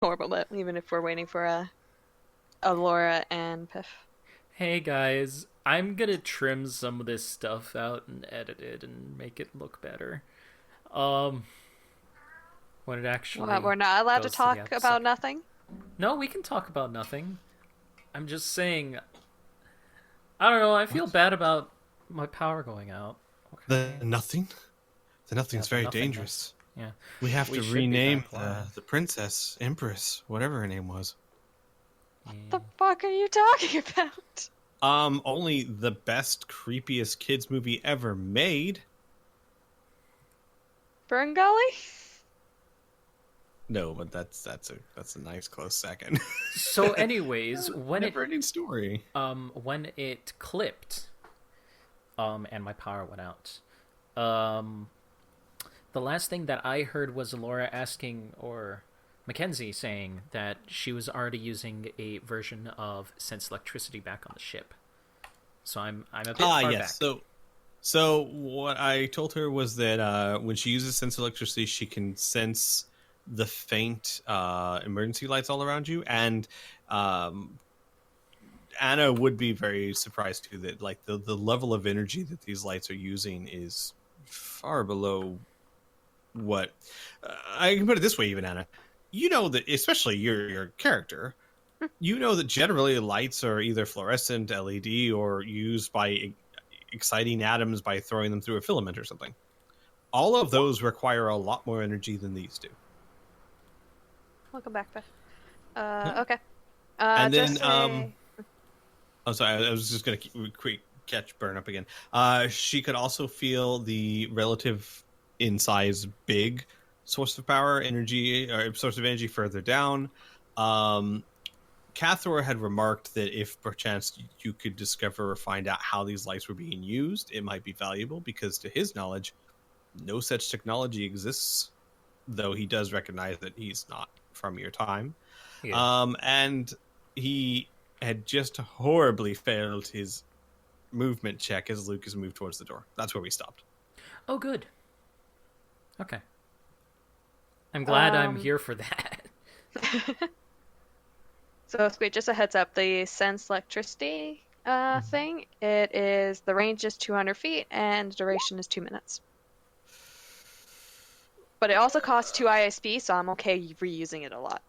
horrible, but even if we're waiting for a Laura and Piff. Hey guys, I'm gonna trim some of this stuff out and edit it and make it look better. Um, when it What, actually we're not allowed to goes to the talk about episode. nothing? No, we can talk about nothing. I'm just saying, I don't know, I feel What? bad about my power going out. What can I The say? nothing? The Yeah, nothing's the very nothingness. dangerous. Yeah. We have We to should be rename back live. the princess, empress, whatever her name was. The Yeah. fuck are you talking about? Only the best, creepiest kids movie ever made. Fern Gully? No, but that's a nice close second. So anyways, Never-ending story. when it clipped, and my power went out, um the last thing that I heard was Laura asking, or Mackenzie saying, that she was already using a version of Sense Electricity back on the ship. So I'm a bit far Yes. back. So what I told her was that when she uses sense electricity, she can sense the faint emergency lights all around you, and um, Anna would be very surprised too that like the level of energy that these lights are using is far below what I can put it this way. Even Anna, you know that, especially your character, you know that generally lights are either fluorescent, LED, or used by exciting atoms by throwing them through a filament or something. All of those require a lot more energy than these do. Welcome back, Piff. Yep. Okay. And Just then, say... I'm sorry, I was just going to quick catch burn up again. She could also feel the relative in size big source of power, energy, or source of energy further down. Cathor had remarked that if perchance you could discover or find out how these lights were being used, it might be valuable because, to his knowledge, no such technology exists, though he does recognize that he's not from your time. Yeah. And he had just horribly failed his movement check as Lucas moved towards the door. That's where we stopped. Oh, good. Okay. I'm glad I'm Um, here for that. so, Squeak, just a heads up, the Sense Electricity thing, the range is 200 feet and the duration is 2 minutes. But it also costs 2 ISP, so I'm okay reusing it a lot.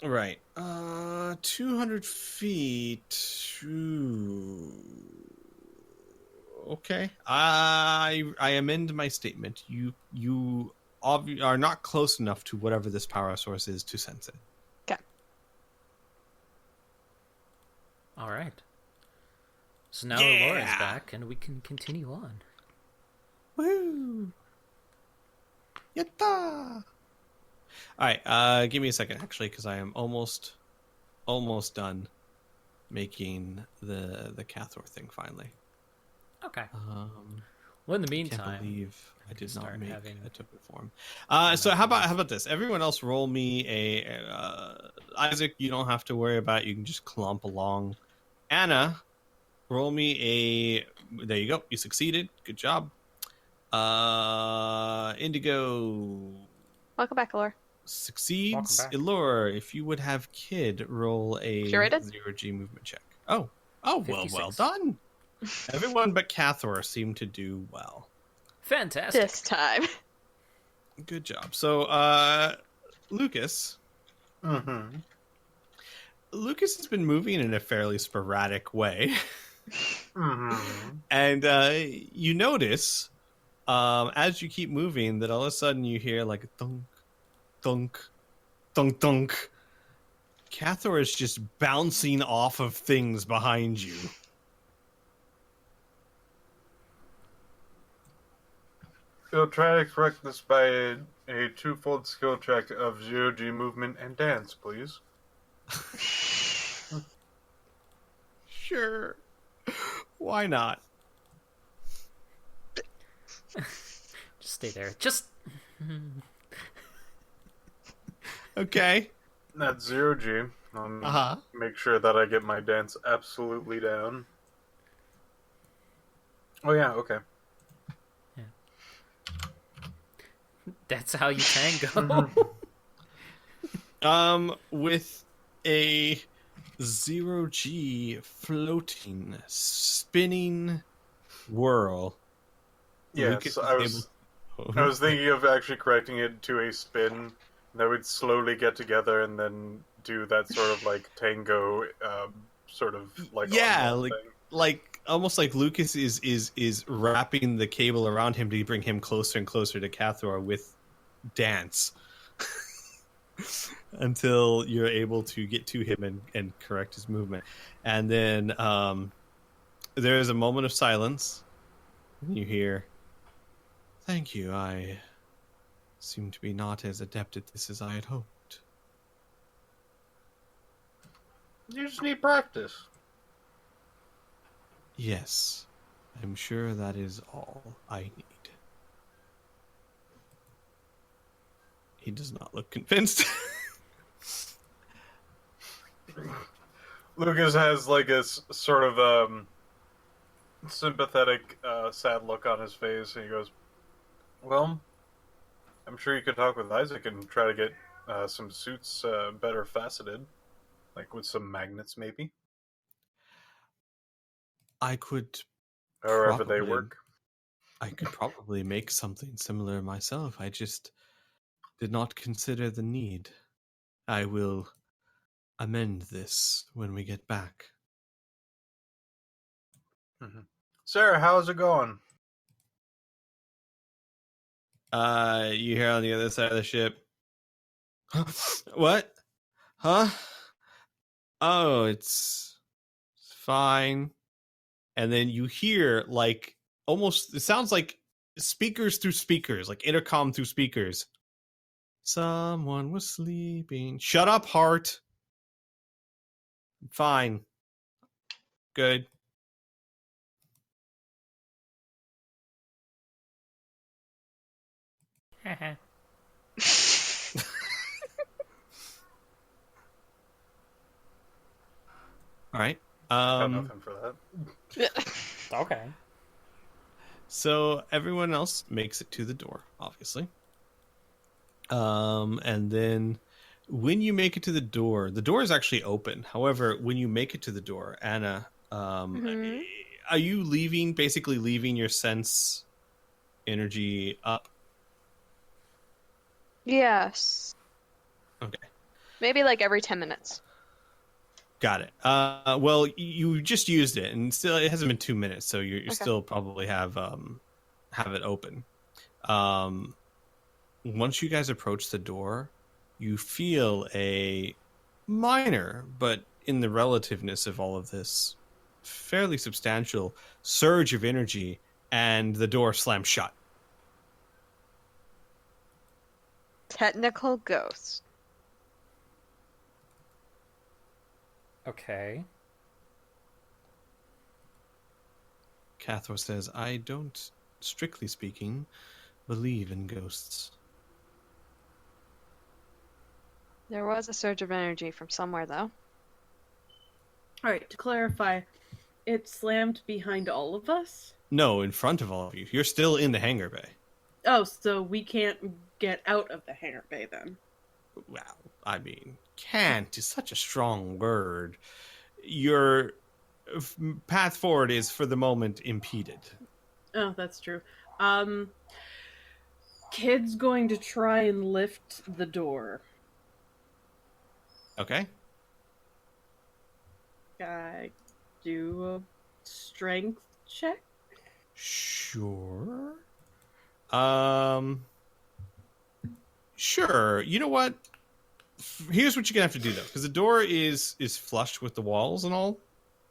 Right. 200 feet. Ooh. Okay. I amend my statement. You are not close enough to whatever this power source is to sense it. Okay. All right. So now Yeah! Laura's back, and we can continue on. Woo! Yatta! All right. Give me a second, actually, because I am almost done making the Cathor thing finally. Okay. Um, Well, in the Can't meantime, believe I did not start make having a token form. fun So how activities. about this? Everyone else roll me Isaac. You don't have to worry about it. You can just clump along. Anna, roll me a. There you go. You succeeded. Good job. Indigo Welcome back, Laura. Welcome succeeds. back. Elor, if you would have Kid roll a Curated? 0G movement check. Oh, well 56. done. Everyone but Cathor seemed to do well. Fantastic. This time. Good job. So, Lucas. Mm-hmm. Lucas has been moving in a fairly sporadic way. Mm-hmm. And you notice, as you keep moving, that all of a sudden you hear like a thunk, thunk, thunk, thunk. Cathor is just bouncing off of things behind you. You'll try to correct this by a twofold skill check of 0G movement and dance, please. Sure. Why not? Just stay there. Just. Okay. That's 0G. Uh-huh. Make sure that I get my dance absolutely down. Oh yeah, okay. That's how you tango. With a 0G floating, spinning whirl, Lucas Yes, is able. I was thinking of actually correcting it to a spin that would slowly get together and then do that sort of like tango, sort of like Yeah, on thing. like almost like Lucas is wrapping the cable around him to bring him closer and closer to Cathor with dance until you're able to get to him and correct his movement. And then there is a moment of silence. And you hear, "Thank you. I seem to be not as adept at this as I had hoped." You just need practice. Yes, I'm sure that is all I need. He does not look convinced. Lucas has like a sort of sympathetic, sad look on his face, and he goes, "Well, I'm sure you could talk with Isaac and try to get some suits better faceted, like with some magnets, maybe, I could however they probably work." I could probably make something similar myself. I just did not consider the need. I will amend this when we get back. Mm-hmm. Sarah, how's it going? You hear on the other side of the ship. What? Huh? Oh, it's fine. And then you hear like almost it sounds like speakers through speakers, like intercom through speakers. Someone was sleeping. Shut up, Heart. Fine. Good. All right. Got nothing for that. Okay. So everyone else makes it to the door, obviously. And then when you make it to the door is actually open. However, when you make it to the door, Anna, Mhm. are you basically leaving your sense energy up? Yes. Okay. Maybe like every 10 minutes. Got it. Well, you just used it, and still it hasn't been 2 minutes, so you Okay. still probably have it open. Um, Once you guys approach the door, you feel a minor, but in the relativeness of all of this, fairly substantial surge of energy, and the door slams shut. Technical ghost. Okay. Cathor says, "I don't, strictly speaking, believe in ghosts." There was a surge of energy from somewhere, though. Alright, to clarify, it slammed behind all of us? No, in front of all of you. You're still in the hangar bay. Oh, so we can't get out of the hangar bay then. Well, I mean, can't is such a strong word. Your path forward is, for the moment, impeded. Oh, that's true. Kid's going to try and lift the door. Okay. Do a strength check? Sure. Sure. You know what? Here's what you're gonna have to do though, because the door is flush with the walls and all,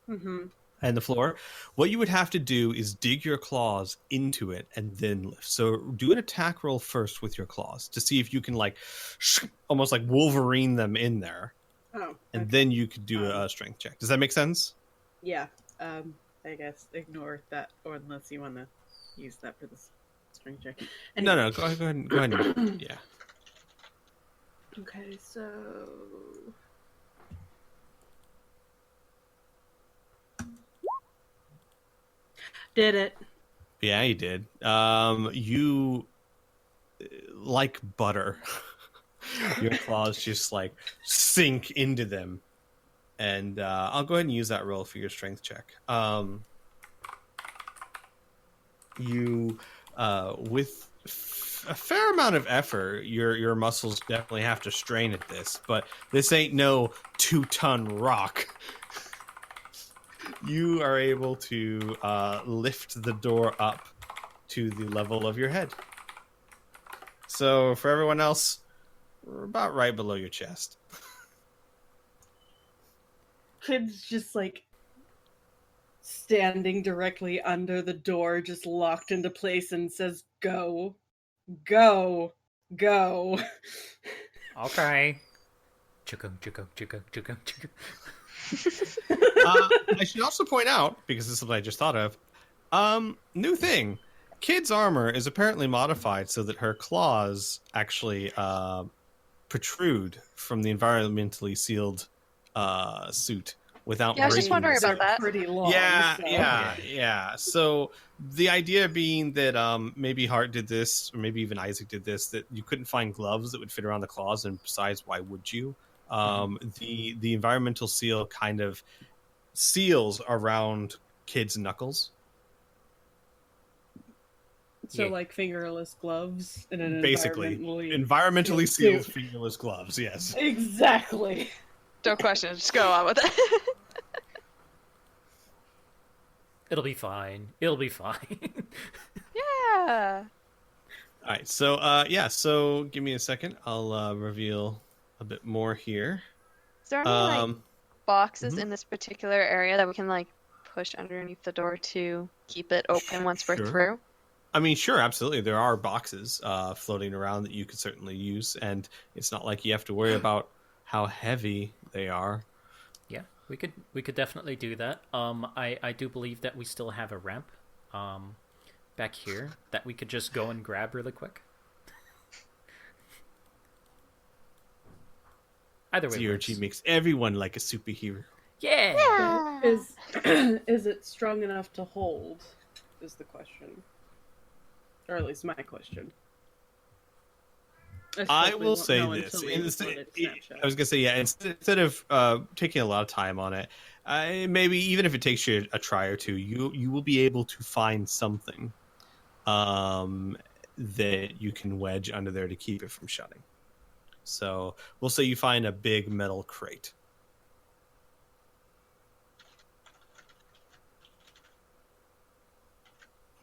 Mm-hmm. and the floor. What you would have to do is dig your claws into it and then lift. So do an attack roll first with your claws to see if you can like almost like Wolverine them in there, Oh. and Okay. then you could do a strength check. Does that make sense? Yeah. I guess ignore that, or unless you want to use that for this strength check. Anyway. No. Go ahead. Go ahead. Yeah. Okay, so did it. Yeah, you did. You like butter. Your claws just like sink into them. And I'll go ahead and use that roll for your strength check. You, with a fair amount of effort, your muscles definitely have to strain at this, but this ain't no 2-ton rock. You are able to lift the door up to the level of your head. So for everyone else, we're about right below your chest. Kid's just like standing directly under the door, just locked into place, and says, "Go, go, go." Okay. Chugga, chugga, chugga, chugga, chugga. I should also point out, because this is what I just thought of, new thing. Kid's armor is apparently modified so that her claws actually protrude from the environmentally sealed suit without Yeah, I was just breaking wondering the about suit. that. Pretty long. Yeah, so. yeah. So the idea being that maybe Hart did this, or maybe even Isaac did this, that you couldn't find gloves that would fit around the claws, and besides, why would you? The environmental seal kind of seals around Kid's knuckles. So Yeah. like fingerless gloves in an Basically, environmentally sealed suit. fingerless gloves. Yes. Exactly. Don't question it. Just go on with it. It'll be fine. It'll be fine. Yeah. All right. So So give me a second. I'll reveal a bit more here. Is there any like boxes mhm. in this particular area that we can like push underneath the door to keep it open once we're Sure. through? I mean, sure, absolutely. There are boxes floating around that you could certainly use, and it's not like you have to worry about how heavy they are. Yeah, we could definitely do that. I do believe that we still have a ramp back here that we could just go and grab really quick. Either way, CRG works. makes everyone like a superhero. Yeah. Is is it strong enough to hold? Is the question, or at least my question. I suppose we will won't say know this. until we upload it to Snapchat. I was gonna say, yeah. Instead of taking a lot of time on it, maybe even if it takes you a try or two, you will be able to find something that you can wedge under there to keep it from shutting. So we'll say you find a big metal crate.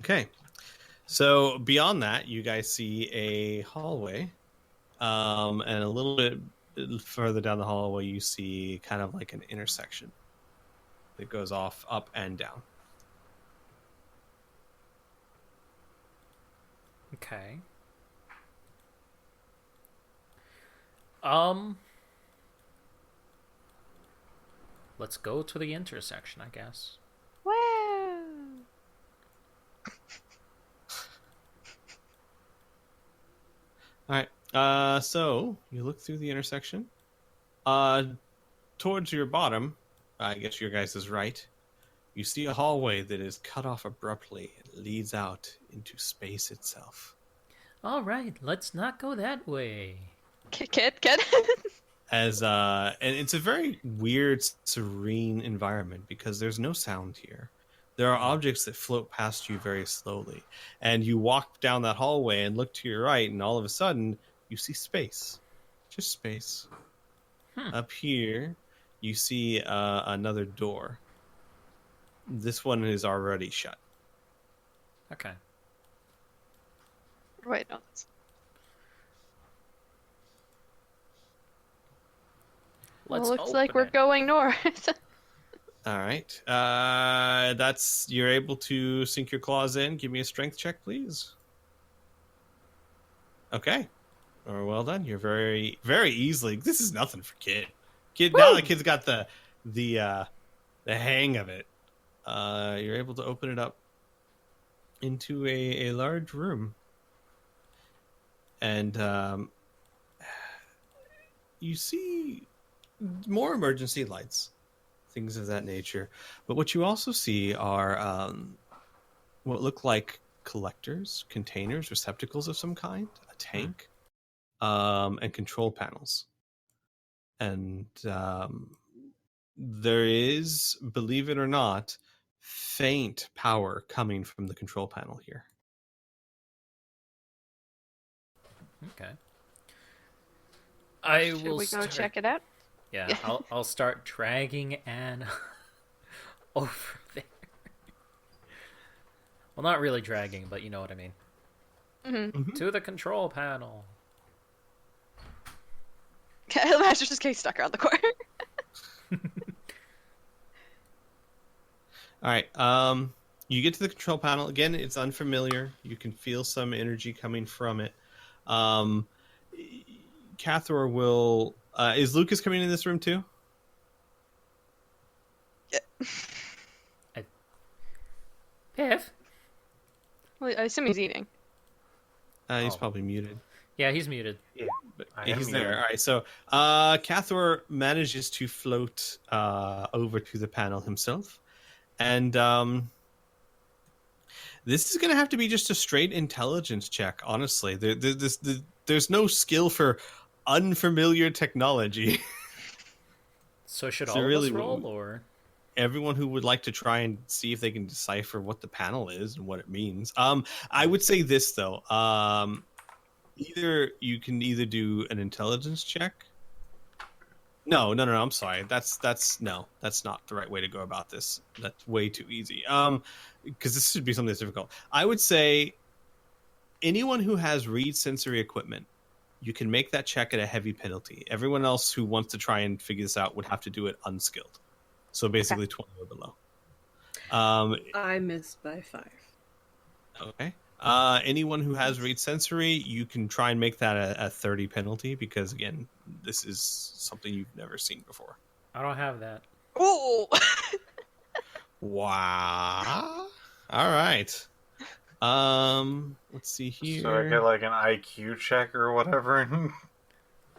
Okay. So beyond that, you guys see a hallway. And a little bit further down the hallway, you see kind of like an intersection that goes off up and down. Okay. Let's go to the intersection, I guess. Wow. All right. So you look through the intersection. Towards your bottom, I guess your guys is right. You see a hallway that is cut off abruptly and leads out into space itself. All right, let's not go that way. Kid. And it's a very weird, serene environment because there's no sound here. There are objects that float past you very slowly, and you walk down that hallway and look to your right, and all of a sudden you see space, just space. Up here, you see another door. This one is already shut. Okay. Wait, no. Let's Looks like open we're it. going north. All right. You're able to sink your claws in. Give me a strength check, please. Okay. Well done. You're very, very easily. This is nothing for Kid. Now the kid's got the hang of it. You're able to open it up into a large room, and you see more emergency lights, things of that nature. But what you also see are what look like collectors, containers, receptacles of some kind, a tank. and control panels. And there is, believe it or not, faint power coming from the control panel here. Okay. I Should will we go start... check it out? Yeah, I'll start dragging Anna over there. Well, not really dragging, but you know what I mean. Mm-hmm. To the control panel. The master just gets stuck around the corner. All right. You get to the control panel. Again, it's unfamiliar. You can feel some energy coming from it. Cathor will... is Lucas coming in this room too? Piff? Well, I assume he's eating. He's probably muted. Yeah, he's muted. Yeah, But I am he's there. muted. All right. So Cathor manages to float over to the panel himself. And this is going to have to be just a straight intelligence check, honestly. There's no skill for unfamiliar technology. So should So all really, of us roll, or? Everyone who would like to try and see if they can decipher what the panel is and what it means. I would say this, though. You can either do an intelligence check. No, I'm sorry. That's not the right way to go about this. That's way too easy. Because this should be something that's difficult. I would say anyone who has read sensory equipment, you can make that check at a heavy penalty. Everyone else who wants to try and figure this out would have to do it unskilled. So basically 20 or below. I missed by 5. Okay. Anyone who has read sensory, you can try and make that a 30 penalty because, again, this is something you've never seen before. I don't have that. Oh! Wow. All right. Let's see here. So I get like an IQ check or whatever,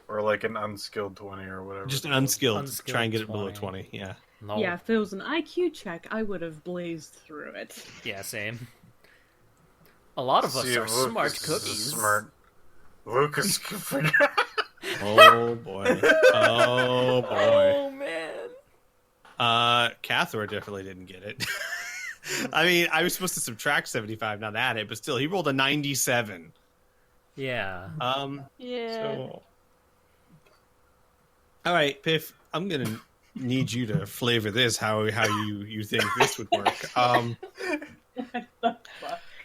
or like an unskilled 20 or whatever. Just an unskilled. Unskilled Try and get it below 20. 20. Yeah. No. Yeah, if it was an IQ check, I would have blazed through it. Yeah, same. A lot of us See, are Lucas smart is cookies. Smart. Lucas can figure. Oh boy. Oh boy. Oh man. Cathor definitely didn't get it. I mean, I was supposed to subtract 75, not add it, but still, he rolled a 97. Yeah. Yeah. So... All right, Piff, I'm gonna need you to flavor this. How you think this would work?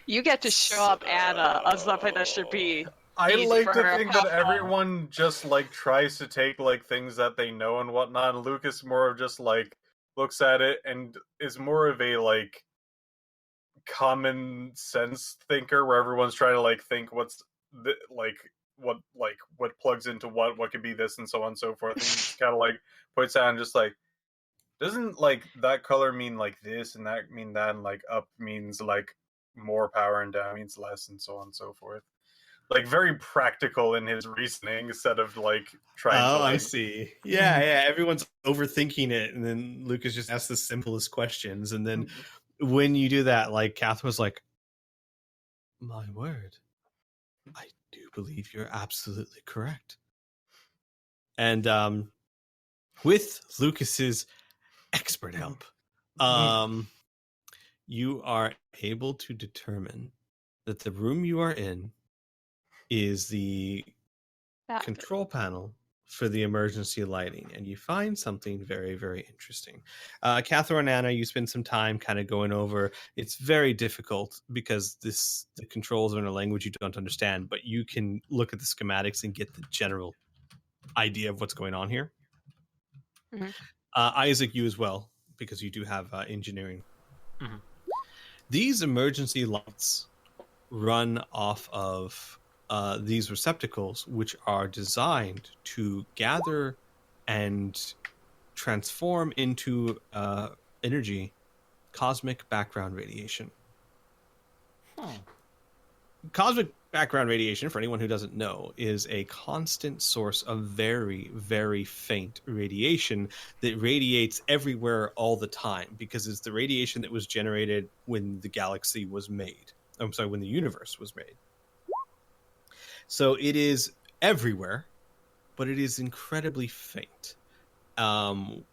You get to show up Anna on something that should be I easy like for to her. think that everyone just like tries to take like things that they know and whatnot. And Lucas more of just like looks at it and is more of a like common sense thinker, where everyone's trying to like think what's what plugs into what could be this and so on and so forth. And he just kind of like points out and just like, doesn't like that color mean like this and that mean that, and like up means like more power and down means less and so on and so forth. Like very practical in his reasoning instead of like trying to like... I see. Yeah. Everyone's overthinking it, and then Lucas just asks the simplest questions, and then when you do that, like Kath was like, "My word, I do believe you're absolutely correct." And with Lucas's expert help, you are able to determine that the room you are in is the control panel for the emergency lighting, and you find something very, very interesting. Catherine and Anna, you spend some time kind of going over. It's very difficult because the controls are in a language you don't understand, but you can look at the schematics and get the general idea of what's going on here. Mm-hmm. Isaac, you as well, because you do have engineering. Mm-hmm. These emergency lights run off of these receptacles, which are designed to gather and transform into energy cosmic background radiation. Cosmic background radiation, for anyone who doesn't know, is a constant source of very, very faint radiation that radiates everywhere all the time, because it's the radiation that was generated when the galaxy was made. I'm sorry, when the universe was made. So it is everywhere, but it is incredibly faint. And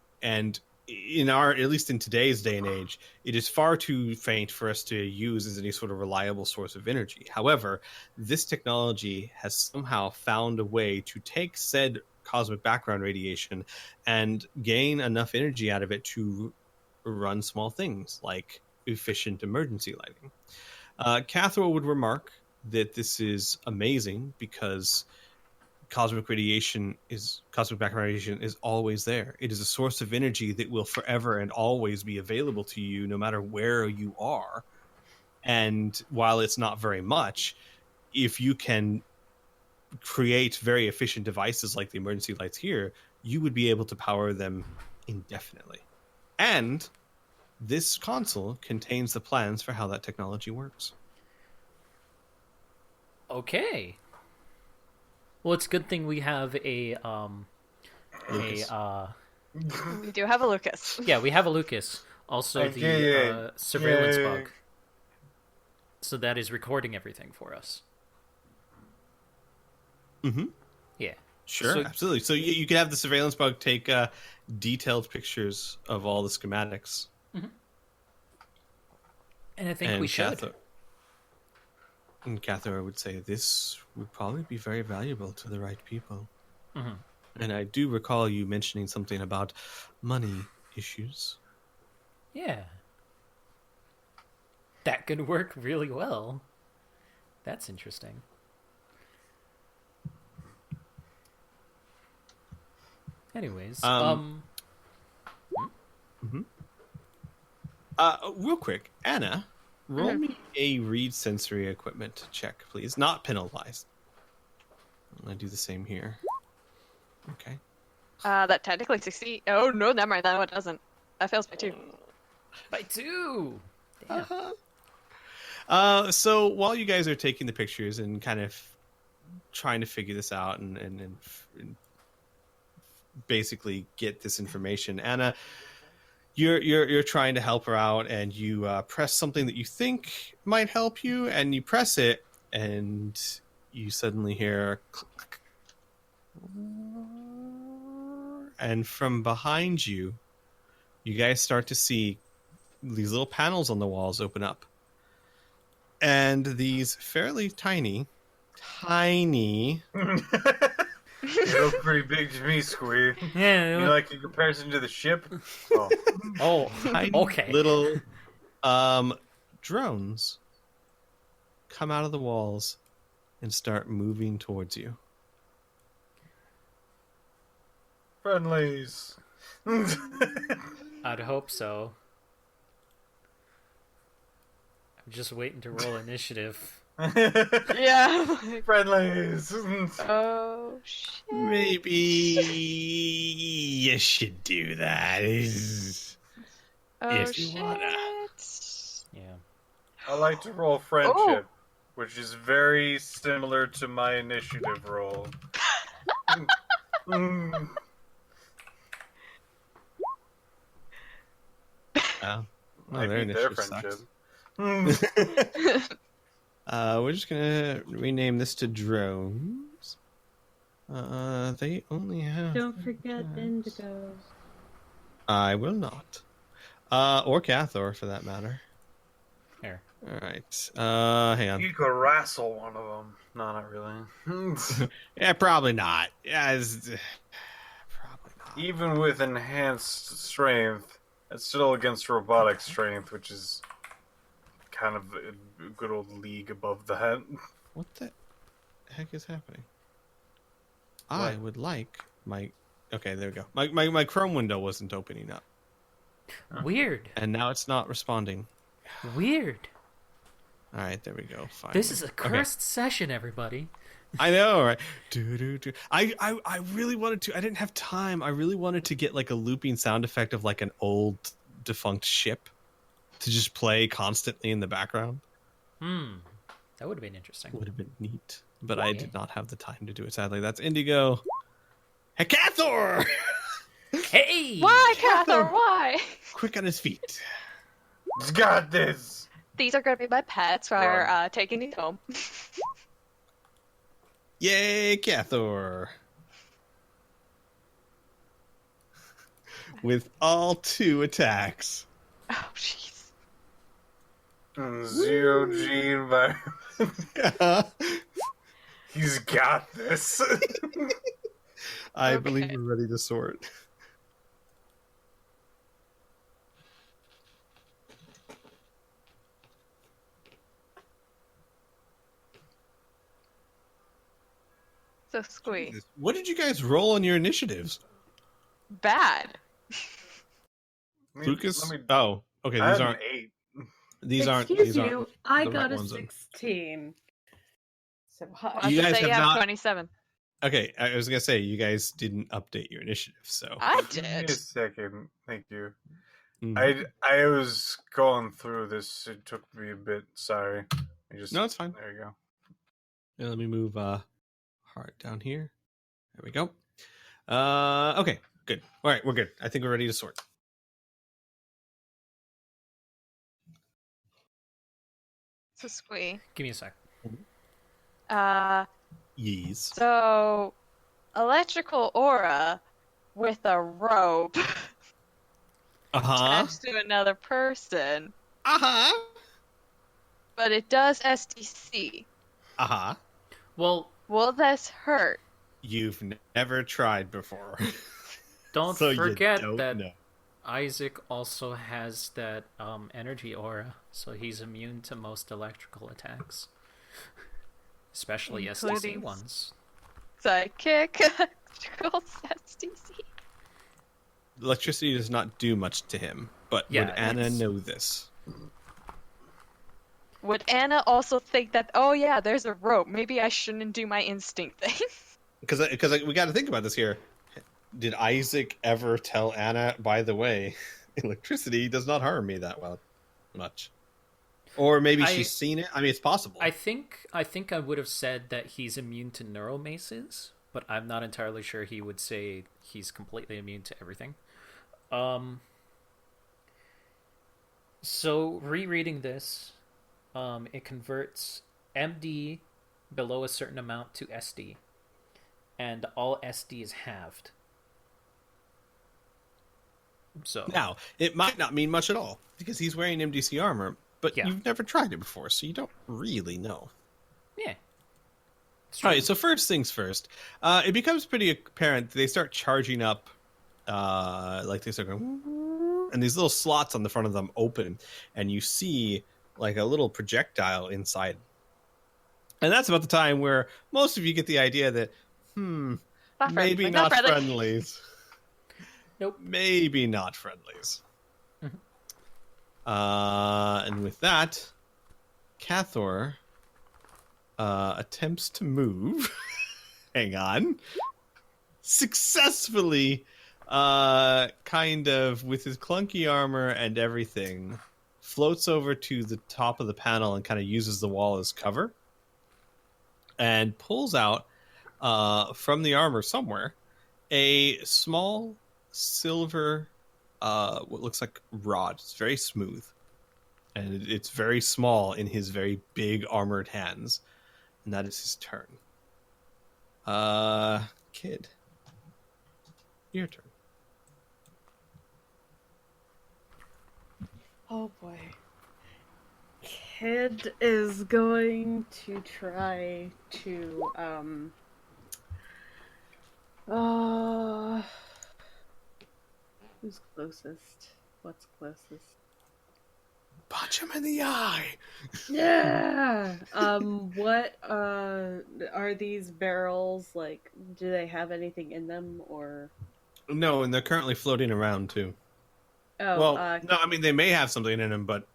at least in today's day and age, it is far too faint for us to use as any sort of reliable source of energy. However, this technology has somehow found a way to take said cosmic background radiation and gain enough energy out of it to run small things like efficient emergency lighting. Cathro would remark that this is amazing because cosmic background radiation is always there. It is a source of energy that will forever and always be available to you no matter where you are. And while it's not very much, if you can create very efficient devices like the emergency lights here, you would be able to power them indefinitely. And this console contains the plans for how that technology works. Okay. Well, it's a good thing we have Lucas. We do have a Lucas. Yeah, we have a Lucas. Also, the surveillance bug. So that is recording everything for us. Mm-hmm. Yeah. Sure, So- absolutely. So you can have the surveillance bug take detailed pictures of all the schematics. And I think we should. Cathar would say this would probably be very valuable to the right people. Mhm. And I do recall you mentioning something about money issues. Yeah. That could work really well. That's interesting. Anyways, Real quick, Anna, roll me a read sensory equipment check, please. Not penalized. I'm gonna do the same here. Okay. That technically succeed. Oh no, never mind. That one doesn't. That fails by 2. by 2. Damn. So while you guys are taking the pictures and kind of trying to figure this out and basically get this information, Anna, you're trying to help her out, and you press something that you think might help you, and you press it, and you suddenly hear click, and from behind you, you guys start to see these little panels on the walls open up. And these fairly tiny... You look pretty big to me, Squee. Yeah. You know, like in comparison to the ship? Oh. Oh, tiny okay. little drones come out of the walls and start moving towards you. Friendlies. I'd hope so. I'm just waiting to roll initiative. Yeah. Friendlies. Oh shit. Maybe you should do that. Oh if you shit. wanna. Yeah. I like to roll friendship, which is very similar to my initiative roll. Oh, I their beat their initiative friendship. sucks. We're just gonna rename this to drones. They only have... Don't forget Indigo. I will not. Or Cathor, for that matter. Here. Alright. Hang on. You could wrestle one of them. No, not really. Yeah, probably not. Yeah, probably not. Even with enhanced strength, it's still against robotic strength, which is kind of a good old league above that. What the heck is happening? I would like my... Okay, there we go. My Chrome window wasn't opening up. Weird. And now it's not responding. Weird. Alright, there we go. Fine. This is a cursed session, everybody. I know, right? Do. I really wanted to... I didn't have time. I really wanted to get like a looping sound effect of like an old defunct ship to just play constantly in the background. That would have been interesting. Would have been neat. But I did not have the time to do it, sadly. That's Indigo. Hecathor! Hey! Why, Cathar? Why? Quick on his feet. It's got this! These are gonna be my pets for taking these home. Yay, Cathor! With all 2 attacks. Oh, jeez. Zero G environment. He's got this. I Okay. believe we're ready to sort. So squee. What did you guys roll on your initiatives? Bad. Lucas? Let me. Oh, okay. I These had an aren't. 8. These aren't. Excuse These you, aren't I the right got a ones. Then. 16. So Well, hush. I You should guys say have you have not- 27. Okay, I was gonna say you guys didn't update your initiative, so. I Give me did. a second. Thank you. Mhm. I was going through this. It took me a bit. Sorry. No, it's fine. There you go. Yeah, let me move heart down here. There we go. Okay, good. All right, we're good. I think we're ready to sort. So squee. Give me a sec. Uh, Yeez. so electrical aura with a rope Uh-huh. attached to another person, Uh-huh. but it does SDC. Uh-huh. Well, Will this hurt? You've never tried before. don't So you forget don't that know. Isaac also has that energy aura, so he's immune to most electrical attacks, especially SDC Including ones. Sidekick. Electrical SDC. Electricity does not do much to him, but Yeah, would Anna it's- know this? Would Anna also think that, oh yeah, there's a rope. Maybe I shouldn't do my instinct thing? Because we got to think about this here. Did Isaac ever tell Anna, by the way, electricity does not harm me that much? Or maybe she's seen it. I mean, it's possible. I think I would have said that he's immune to neuromaces, but I'm not entirely sure he would say he's completely immune to everything. So rereading this, it converts MD below a certain amount to SD, and all SD is halved. So Now, it might not mean much at all, because he's wearing MDC armor, but Yeah. you've never tried it before, so you don't really know. yeah, All right, so first things first. It becomes pretty apparent they start charging up, like they start going, and these little slots on the front of them open, and you see like a little projectile inside. And that's about the time where most of you get the idea that, Not maybe friendly. not friendly. friendlies. Nope. Maybe not friendlies. Mhm. And with that, Cathor attempts to move. Hang on. Successfully, kind of with his clunky armor and everything, floats over to the top of the panel and kind of uses the wall as cover, and pulls out from the armor somewhere a small silver, what looks like rod. It's very smooth, and it's very small in his very big armored hands, and that is his turn. Kid, your turn. Oh boy. Kid is going to try to who's closest? What's closest? Punch him in the eye. Yeah. What are these barrels like? Do they have anything in them or? No, and they're currently floating around too. Oh, Well, no, I mean they may have something in them, but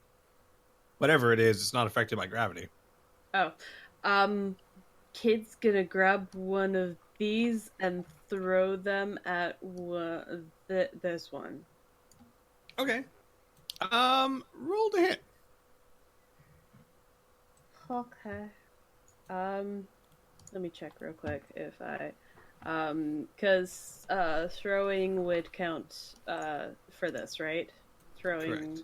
whatever it is, it's not affected by gravity. oh, Kid's gonna grab one of these and throw them at this one. Okay. Roll to hit. Okay. Let me check real quick if I, because throwing would count for this, right? Throwing.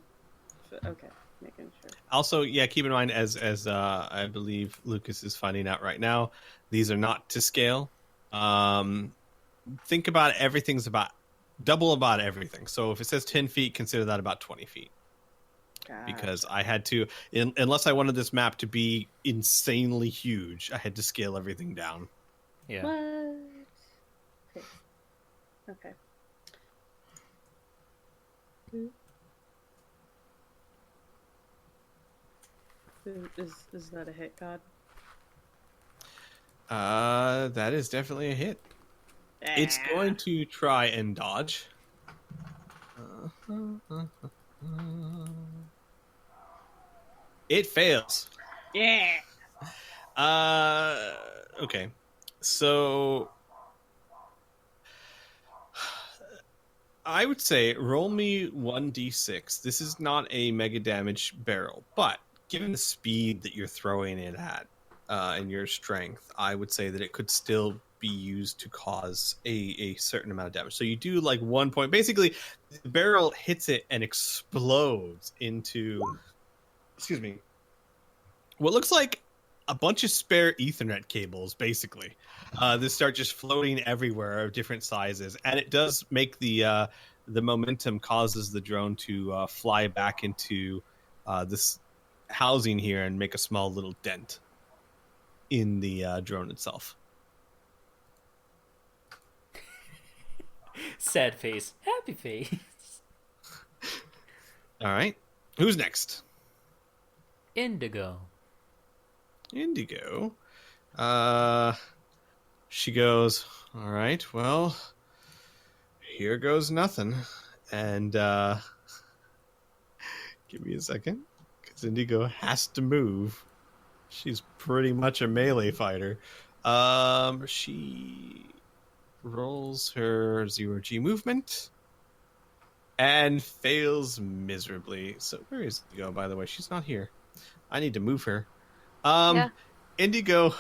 Correct. Okay. making sure. Also, yeah, keep in mind as I believe Lucas is finding out right now, these are not to scale. Think about everything's about double about everything. So if it says 10 feet, consider that about 20 feet. Because Gotcha. I had to, unless I wanted this map to be insanely huge, I had to scale everything down. Yeah. What? Okay. Okay. Is that a hit, God? That is definitely a hit. It's going to try and dodge. It fails. Yeah. Okay. So I would say roll me 1d6. This is not a mega damage barrel, but given the speed that you're throwing it at and your strength, I would say that it could still be used to cause a certain amount of damage. So you do like 1 point. Basically, the barrel hits it and explodes into, excuse me, what looks like a bunch of spare Ethernet cables, basically. This start just floating everywhere of different sizes, and it does make the momentum causes the drone to fly back into this housing here and make a small little dent in the drone itself. Sad face, happy face. All right, who's next? Indigo. Indigo. She goes, all right, well, here goes nothing. And give me a second, because Indigo has to move. She's pretty much a melee fighter. She rolls her 0G movement and fails miserably. So where is Indigo, by the way? She's not here. I need to move her. Yeah. Indigo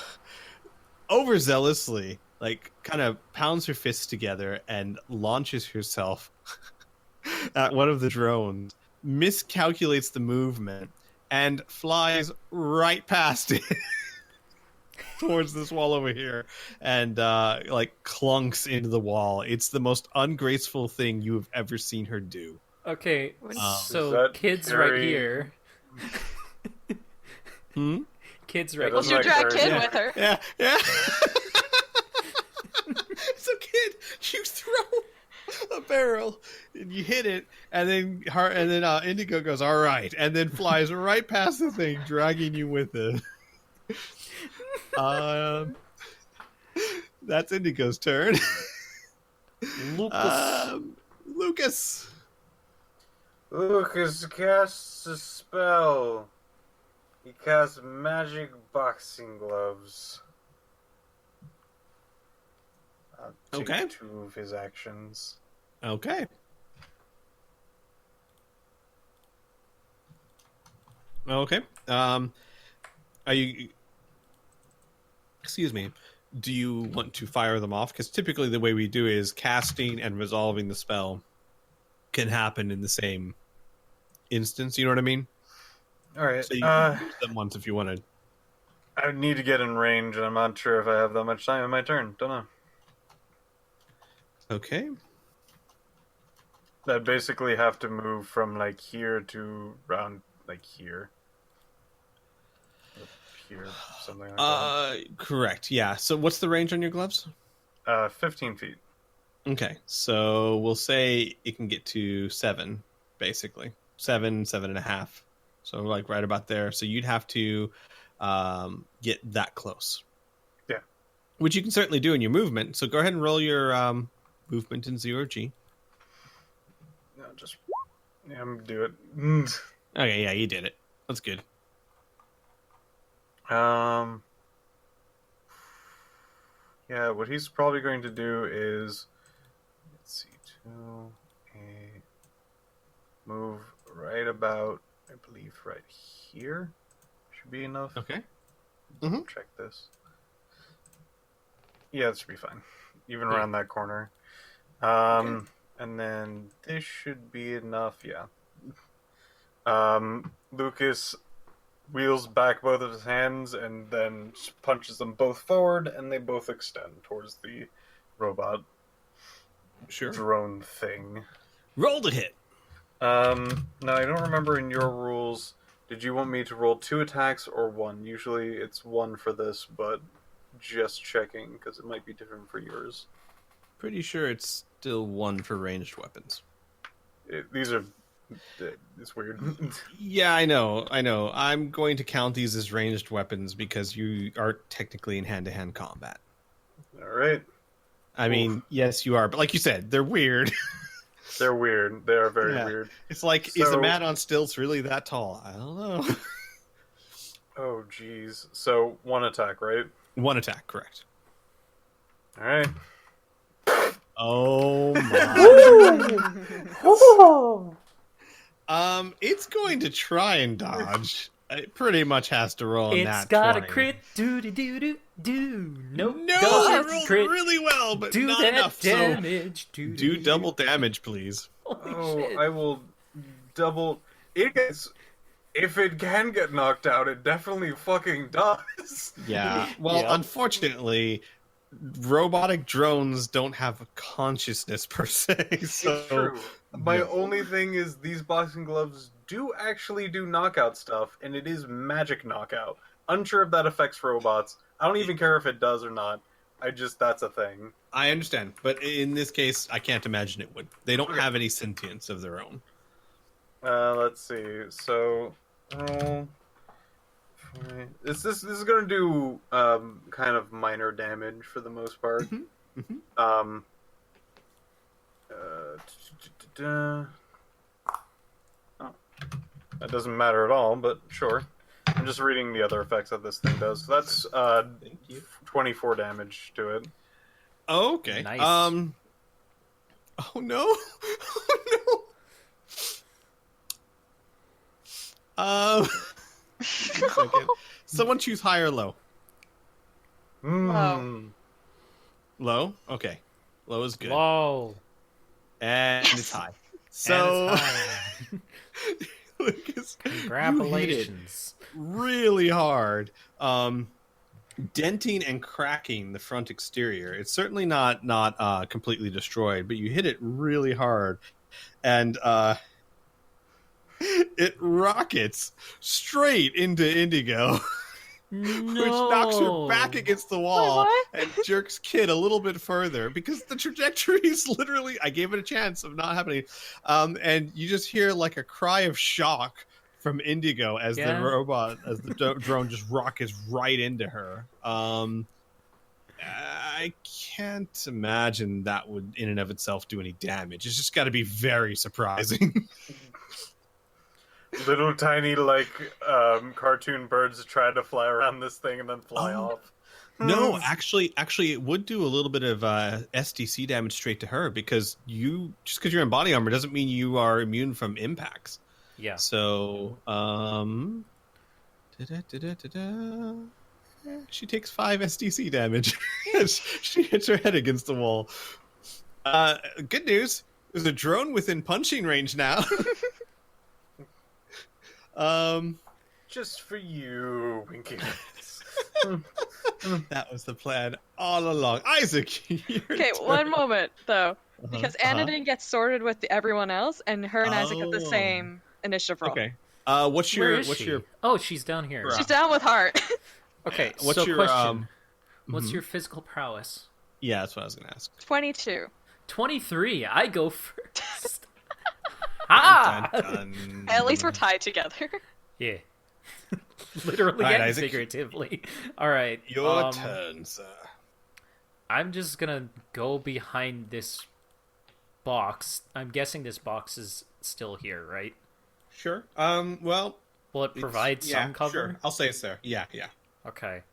overzealously like kind of pounds her fists together and launches herself at one of the drones, miscalculates the movement, and flies right past it towards this wall over here and like clunks into the wall. It's the most ungraceful thing you have ever seen her do. Okay, Does so that kids right carry- here. Kids right Well, doesn't she here. that drag carry- Kid with her. Yeah. So, kid, you throw a barrel and you hit it, and then Indigo goes, "All right," and then flies right past the thing, dragging you with it. That's Indigo's turn. Lucas. Lucas. Lucas casts a spell. He casts magic boxing gloves. Take Okay. 2 of his actions. Okay. Okay. Are you? Excuse me. Do you want to fire them off? Because typically the way we do is casting and resolving the spell can happen in the same instance. You know what I mean? All right. So you can use them once if you wanted. I need to get in range, and I'm not sure if I have that much time in my turn. Don't know. Okay. I'd basically have to move from like here to round like here. Up here, something like that. Correct. Yeah. So what's the range on your gloves? 15 feet. Okay. So we'll say it can get to 7, basically. 7.5. So like right about there. So you'd have to get that close. Yeah. Which you can certainly do in your movement. So go ahead and roll your movement in 0G. No, just do it. Okay, yeah, you did it. That's good. Yeah, what he's probably going to do is, let's see, move right about, I believe, right here. Should be enough. Okay. Check this. Yeah, that should be fine. Even Yeah. around that corner. Okay. And then this should be enough, yeah. Lucas wheels back both of his hands and then punches them both forward, and they both extend towards the robot Sure. drone thing. Roll to hit. Now I don't remember in your rules. Did you want me to roll 2 attacks or 1? Usually it's 1 for this, but just checking because it might be different for yours. Pretty sure it's still 1 for ranged weapons. These are. It's weird. Yeah, I know. I'm going to count these as ranged weapons because you are technically in hand-to-hand combat. All right. I mean, yes, you are, but like you said, they're weird. They're weird. They are very Yeah. weird. It's like, is a man on stilts really that tall? I don't know. Oh, jeez. So 1 attack, right? 1 attack, correct. All right. Oh my. Oh. It's going to try and dodge. It pretty much has to roll in that. It's got 20. a crit. Do. Nope. No, doesn't it rolled crit. really well, but Do not that enough. damage. So do double damage, please. Holy shit. I will double. It gets. If it can get knocked out, it definitely fucking does. Yeah. Well, Yeah. Unfortunately, robotic drones don't have a consciousness per se. So It's true. My no. only thing is these boxing gloves do actually do knockout stuff, and it is magic knockout. Unsure if that affects robots. I don't even care if it does or not. That's a thing. I understand, but in this case, I can't imagine it would. They don't Okay. have any sentience of their own. Let's see. So, roll. This is gonna do kind of minor damage for the most part. Mhm, mhm. Oh, that doesn't matter at all, but sure. I'm just reading the other effects that this thing does. So that's Thank you. 24 damage to it. Oh, okay. Nice. Oh no. Oh no. Okay. Someone choose high or low. Mm. Low. Okay. Low is good. Whoa. And it's high. So And it's high. Lucas, you hit it Congratulations. really hard, denting and cracking the front exterior. It's certainly not completely destroyed, but you hit it really hard, and it rockets straight into Indigo. No. Which knocks her back against the wall what? and jerks Kid a little bit further because the trajectory is literally. I gave it a chance of not happening, and you just hear like a cry of shock from Indigo as Yeah. the drone just rockets right into her. I can't imagine that would, in and of itself, do any damage. It's just got to be very surprising. Little tiny cartoon birds try to fly around this thing and then fly Oh. off. No, actually, it would do a little bit of SDC damage straight to her because just because you're in body armor doesn't mean you are immune from impacts. Yeah. So, she takes 5 SDC damage as she hits her head against the wall. Good news: there's a drone within punching range now. Just for you, Winky. That was the plan all along. Isaac, your Okay, turn. one moment though, because Anna Uh-huh. didn't get sorted with everyone else, and her and Isaac have the Oh. same initiative roll. Okay. What's Where your is she? your Oh, she's down here. Right. She's down with heart. Okay, what's so your question. What's mhm. your physical prowess? Yeah, that's what I was gonna ask. 22. 23. I go first. Ah! Dun, dun. At least we're tied together. Yeah. Literally Alright, and Isaac. figuratively. Alright. Your turn, sir. I'm just gonna go behind this box. I'm guessing this box is still here, right? Sure. Well, Will it provide some cover? Sure. I'll say it's there. Yeah. Okay.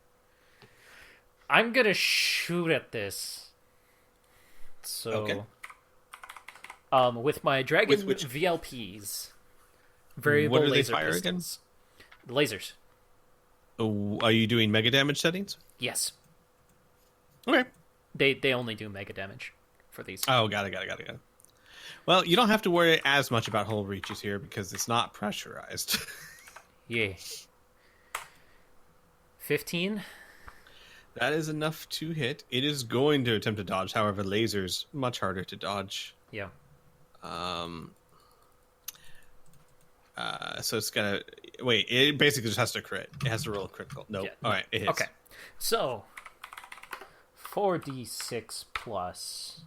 I'm gonna shoot at this. So, Okay. with my dragon With which- VLPs, variable What do they laser fire again? pistols. Lasers. Oh, are you doing mega damage settings? Yes, Okay. they only do mega damage for these. Oh, got it. Well, you don't have to worry as much about hull reaches here because it's not pressurized. Yeah. 15? That is enough to hit. It is going to attempt to dodge. However, laser's much harder to dodge. Yeah. Um. So it's gonna wait. It basically just has to crit. It has to roll a critical. Nope. Yeah, All right. It hits. Okay. So, 4d6 plus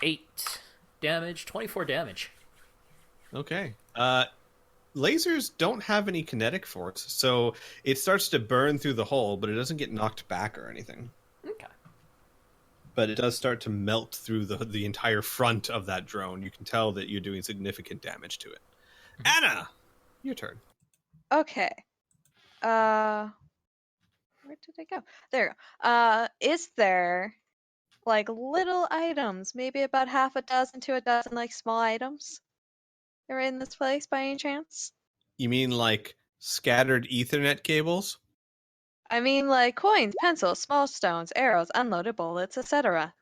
8 damage, 24 damage. Okay. Lasers don't have any kinetic force, so it starts to burn through the hole, but it doesn't get knocked back or anything. Okay. But it does start to melt through the entire front of that drone. You can tell that you're doing significant damage to it. Anna, your turn. Okay. Where did it go? There. You go. Is there like little items, maybe about half a dozen to a dozen, like small items, that are in this place by any chance? You mean like scattered Ethernet cables? I mean, like coins, pencils, small stones, arrows, unloaded bullets, etc.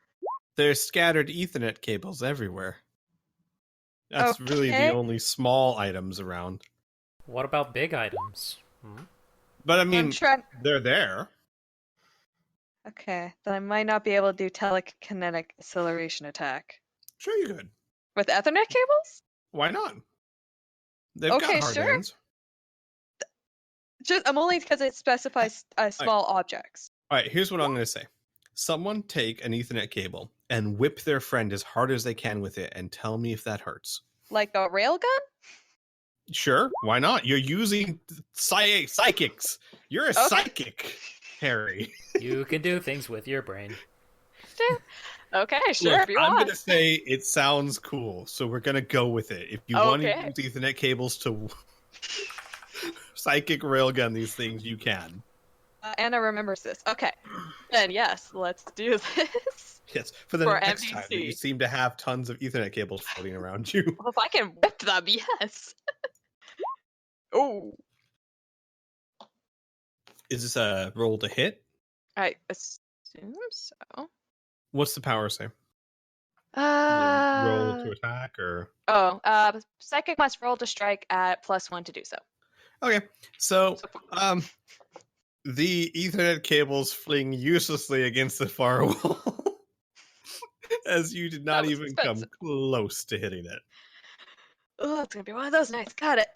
There's scattered Ethernet cables everywhere. That's really the Okay. only small items around. What about big items? But I I'm mean, trying. they're there. Okay, then I might not be able to do telekinetic acceleration attack Sure, you could. with Ethernet cables. Why not? They've got Okay, hard sure. ends. Just I'm only because it specifies small objects. All right, here's what I'm going to say. Someone take an Ethernet cable and whip their friend as hard as they can with it and tell me if that hurts. Like a railgun? Sure, why not? You're using psychics. You're a Okay. psychic, Harry. You can do things with your brain. Okay, sure, Look, if you I'm want. going to say it sounds cool, so we're going to go with it. If you want to Okay. use Ethernet cables to psychic railgun these things, you can. Anna remembers this. Okay, then yes, let's do this. Yes, for the For next time that you MDC. seem to have tons of Ethernet cables floating around you. Well, if I can whip them, yes. Oh, Is this a roll to hit? I assume so. What's the power say? Roll to attack or? Psychic must roll to strike at +1 to do so. Okay, so the Ethernet cables fling uselessly against the firewall as you did not That was even come expensive. close to hitting it. Oh, it's gonna be one of those nights. Got it.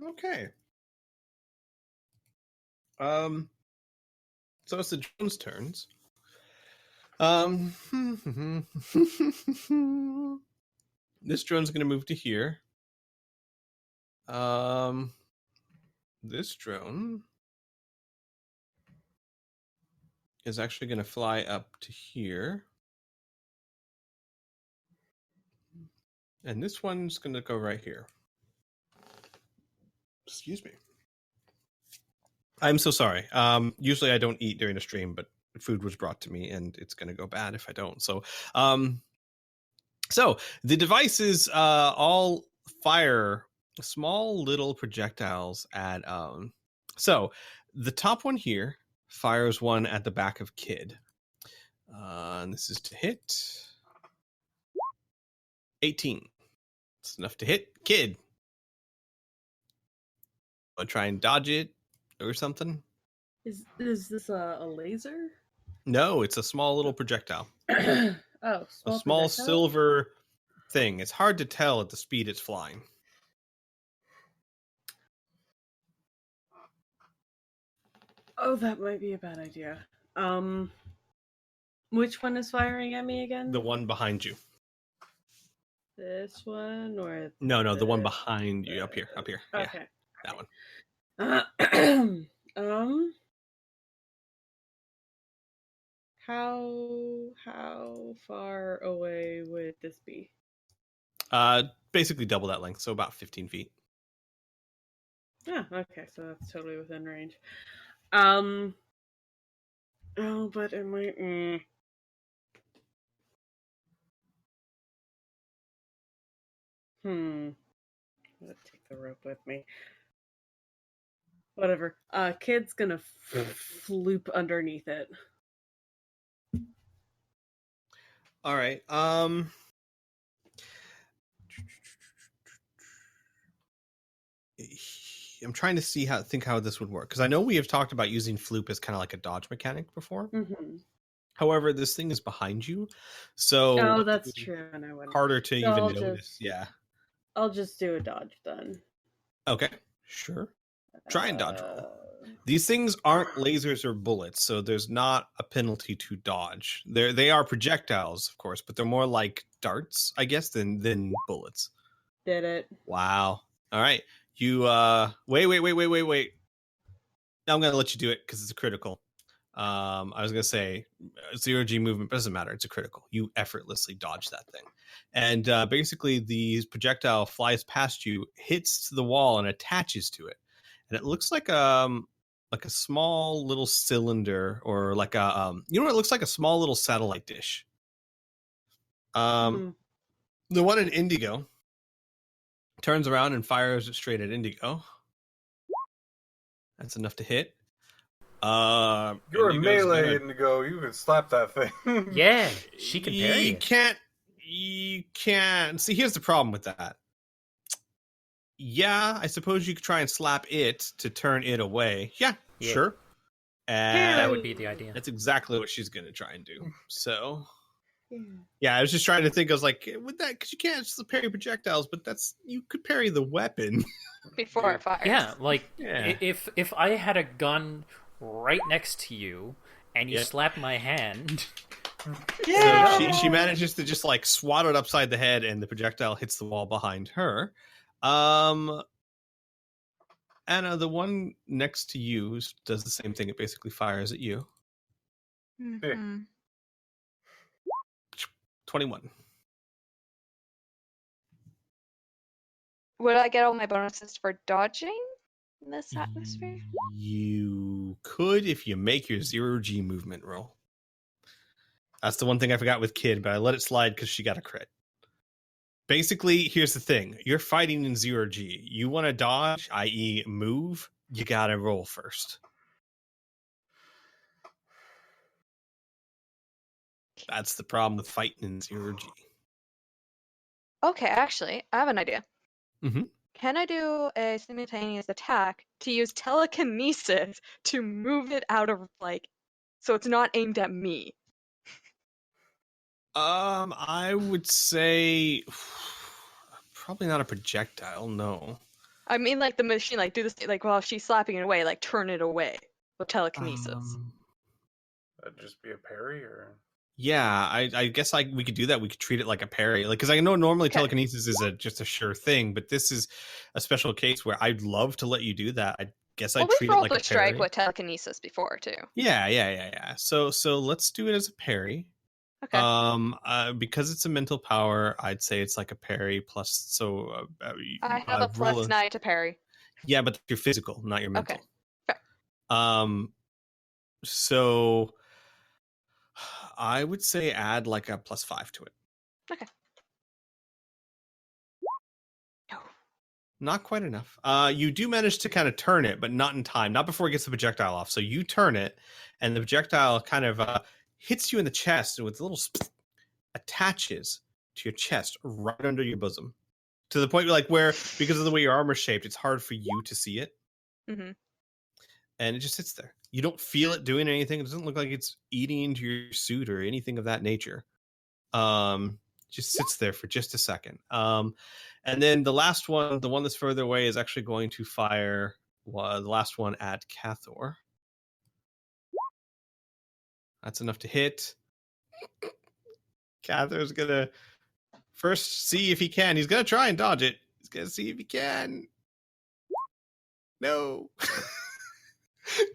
Okay. So it's the drone's turns. This drone's gonna move to here. This drone is actually gonna fly up to here. And this one's gonna go right here. Excuse me. I'm so sorry. Usually I don't eat during a stream, but food was brought to me, and it's going to go bad if I don't. So the devices all fire small little projectiles at. So the top one here fires one at the back of Kid, and this is to hit. 18. It's enough to hit Kid. I'll try and dodge it or something. Is this a laser? No, it's a small little projectile. Oh, A small projectile? silver thing. It's hard to tell at the speed it's flying. Oh, that might be a bad idea. Which one is firing at me again? The one behind you. This one or No, the one behind you. Up here. Yeah, Okay. that one. How far away would this be? Basically double that length, so about 15 feet. Yeah, okay, so that's totally within range. Oh, but it might. Let's take the rope with me. Whatever. Kid's gonna floop underneath it. All right. I'm trying to think how this would work because I know we have talked about using Floop as kind of like a dodge mechanic before. Mm-hmm. However, this thing is behind you, so Oh, it's that's true. And I wouldn't. harder to So even I'll notice. Yeah. I'll just do a dodge then. Okay. Sure. Try and dodge roll. Uh, These things aren't lasers or bullets, so there's not a penalty to dodge. They are projectiles, of course, but they're more like darts, I guess, than bullets. Did it. Wow. All right. You wait. I'm gonna let you do it because it's a critical. I was gonna say 0G movement, but it doesn't matter. It's a critical. You effortlessly dodge that thing, and basically the projectile flies past you, hits the wall, and attaches to it, and it looks like a small little cylinder or like a you know what it looks like, a small little satellite dish. Hmm. The one in Indigo turns around and fires it straight at Indigo. That's enough to hit. You're a Indigo's melee gonna- Indigo. You can slap that thing. Yeah, she can parry You it. can't. You can't. See, here's the problem with that. Yeah, I suppose you could try and slap it to turn it away. Yeah, Yeah. sure. And That would be the idea. that's exactly what she's gonna try and do. So Yeah. yeah, I was just trying to think. I was like, with that, because you can't just parry projectiles, but you could parry the weapon. Before it fires. Yeah, like Yeah. if I had a gun right next to you and you Yeah. slapped my hand, So she manages to just like swat it upside the head, and the projectile hits the wall behind her. Anna, the one next to you does the same thing. It basically fires at you. Mhm. 21. Would I get all my bonuses for dodging in this atmosphere? You could if you make your 0G movement roll. That's the one thing I forgot with Kid, but I let it slide because she got a crit. Basically, here's the thing. You're fighting in 0G. You want to dodge, i.e. move, you gotta roll first. That's the problem with fighting in 0G. Okay, actually, I have an idea. Mhm. Can I do a simultaneous attack to use telekinesis to move it out of, like, so it's not aimed at me? I would say probably not a projectile, no. I mean, like, the machine, like, do this, like, while she's slapping it away, like, turn it away with telekinesis. That'd just be a parry, or Yeah, I guess we could do that. We could treat it like a parry, like because I know normally Okay. telekinesis is just a sure thing, but this is a special case where I'd love to let you do that. I guess I'd Well, treat we've it rolled like a a strike parry. with telekinesis before, too. Yeah. So let's do it as a parry. Okay. Because it's a mental power, I'd say it's like a parry plus. So I have a plus 9 to parry. Yeah, but you're physical, not your mental. Okay, fair. So I would say add like a +5 to it. Okay. No. Not quite enough. You do manage to kind of turn it, but not in time, not before it gets the projectile off. So you turn it, and the projectile kind of hits you in the chest, and with a little attaches to your chest right under your bosom, to the point where because of the way your armor's shaped, it's hard for you to see it. Mm-hmm. And it just sits there. You don't feel it doing anything. It doesn't look like it's eating into your suit or anything of that nature. Just sits there for just a second. And then the last one, the one that's further away, is actually going to fire the last one at Cathor. That's enough to hit. Cathor's gonna first see if he can. He's gonna try and dodge it. He's gonna see if he can. No.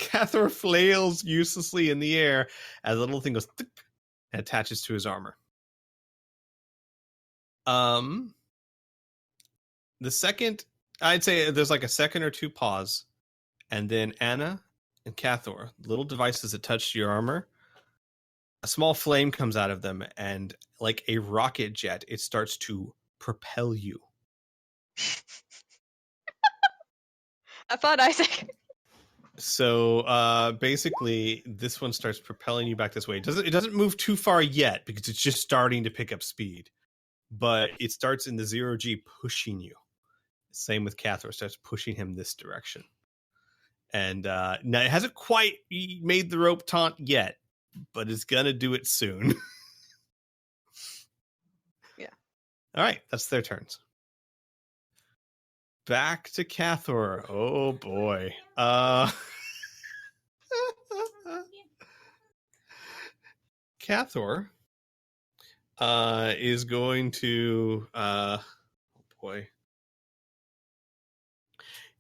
Cathor flails uselessly in the air as the little thing goes and attaches to his armor. The second, I'd say there's like a second or two pause, and then Anna and Cathor, little devices that touch your armor, a small flame comes out of them, and like a rocket jet, it starts to propel you. I thought Isaac. So basically, this one starts propelling you back this way. It doesn't move too far yet because it's just starting to pick up speed, but it starts in the 0G pushing you. Same with Cathro, starts pushing him this direction. And now it hasn't quite made the rope taunt yet, but it's gonna do it soon. Yeah. All right, that's their turns. Back to Cathor. Oh boy. Cathor is going to oh boy.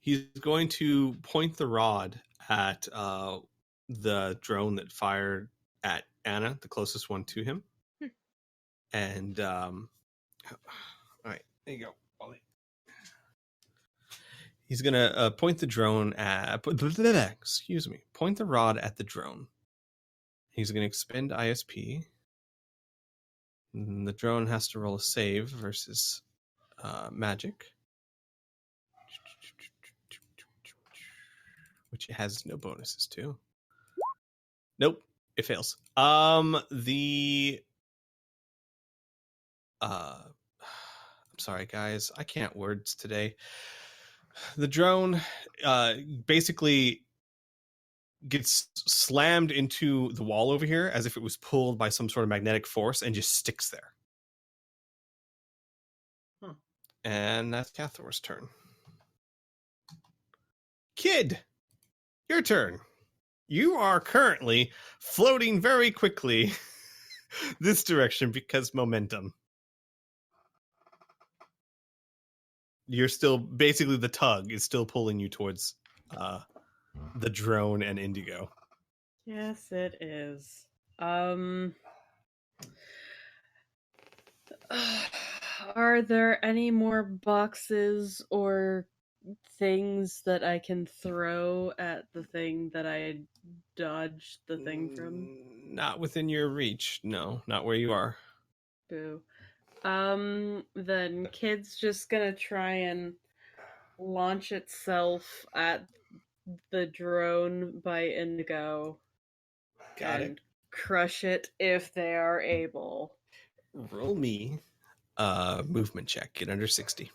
He's going to point the rod at the drone that fired at Anna, the closest one to him. And all right, there you go, Wally. He's gonna point the drone at excuse me, point the rod at the drone. He's gonna expend ISP. And the drone has to roll a save versus magic, which it has no bonuses to. Nope, it fails. I'm sorry, guys. I can't words today. The drone basically gets slammed into the wall over here as if it was pulled by some sort of magnetic force and just sticks there. And that's Cathor's turn. Kid, your turn. You are currently floating very quickly this direction because momentum. You're still basically the tug is still pulling you towards the drone and Indigo. Yes, it is. Are there any more boxes or things that I can throw at the thing that I dodged the thing from? Not within your reach. No, not where you are. Boo. Then Kid's just gonna try and launch itself at the drone by Indigo. Got and it. crush it if they are able. Roll me movement check. Get under 60.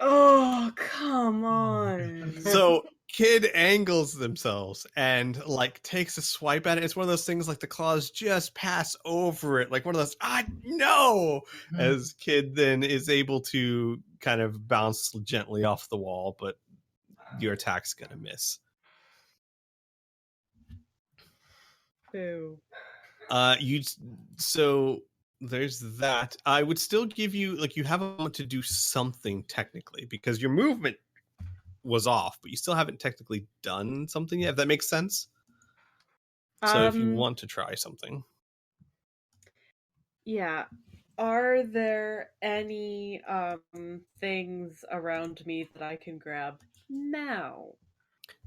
Oh, come on. So Kid angles themselves and like takes a swipe at it. It's one of those things like the claws just pass over it, like one of those no, as Kid then is able to kind of bounce gently off the wall, but your attack's gonna miss. Boo. So there's that. I would still give you like you have a moment to do something technically because your movement was off, but you still haven't technically done something yet, if that makes sense. So if you want to try something. Yeah. Are there any things around me that I can grab now?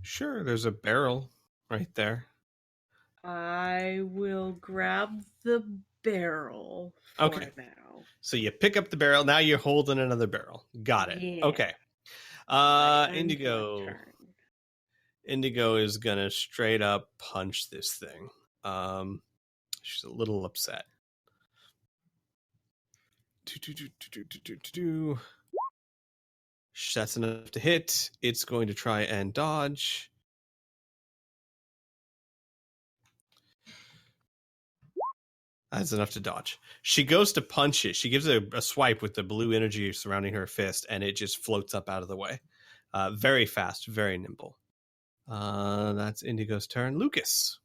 Sure, there's a barrel right there. I will grab the barrel for Okay. now. So you pick up the barrel, now you're holding another barrel. Got it. Yeah. Okay. End Indigo. my turn. Indigo is gonna straight up punch this thing. She's a little upset. That's enough to hit. It's going to try and dodge. That's enough to dodge. She goes to punch it. She gives it a swipe with the blue energy surrounding her fist, and it just floats up out of the way. Very fast, very nimble. That's Indigo's turn. Lucas.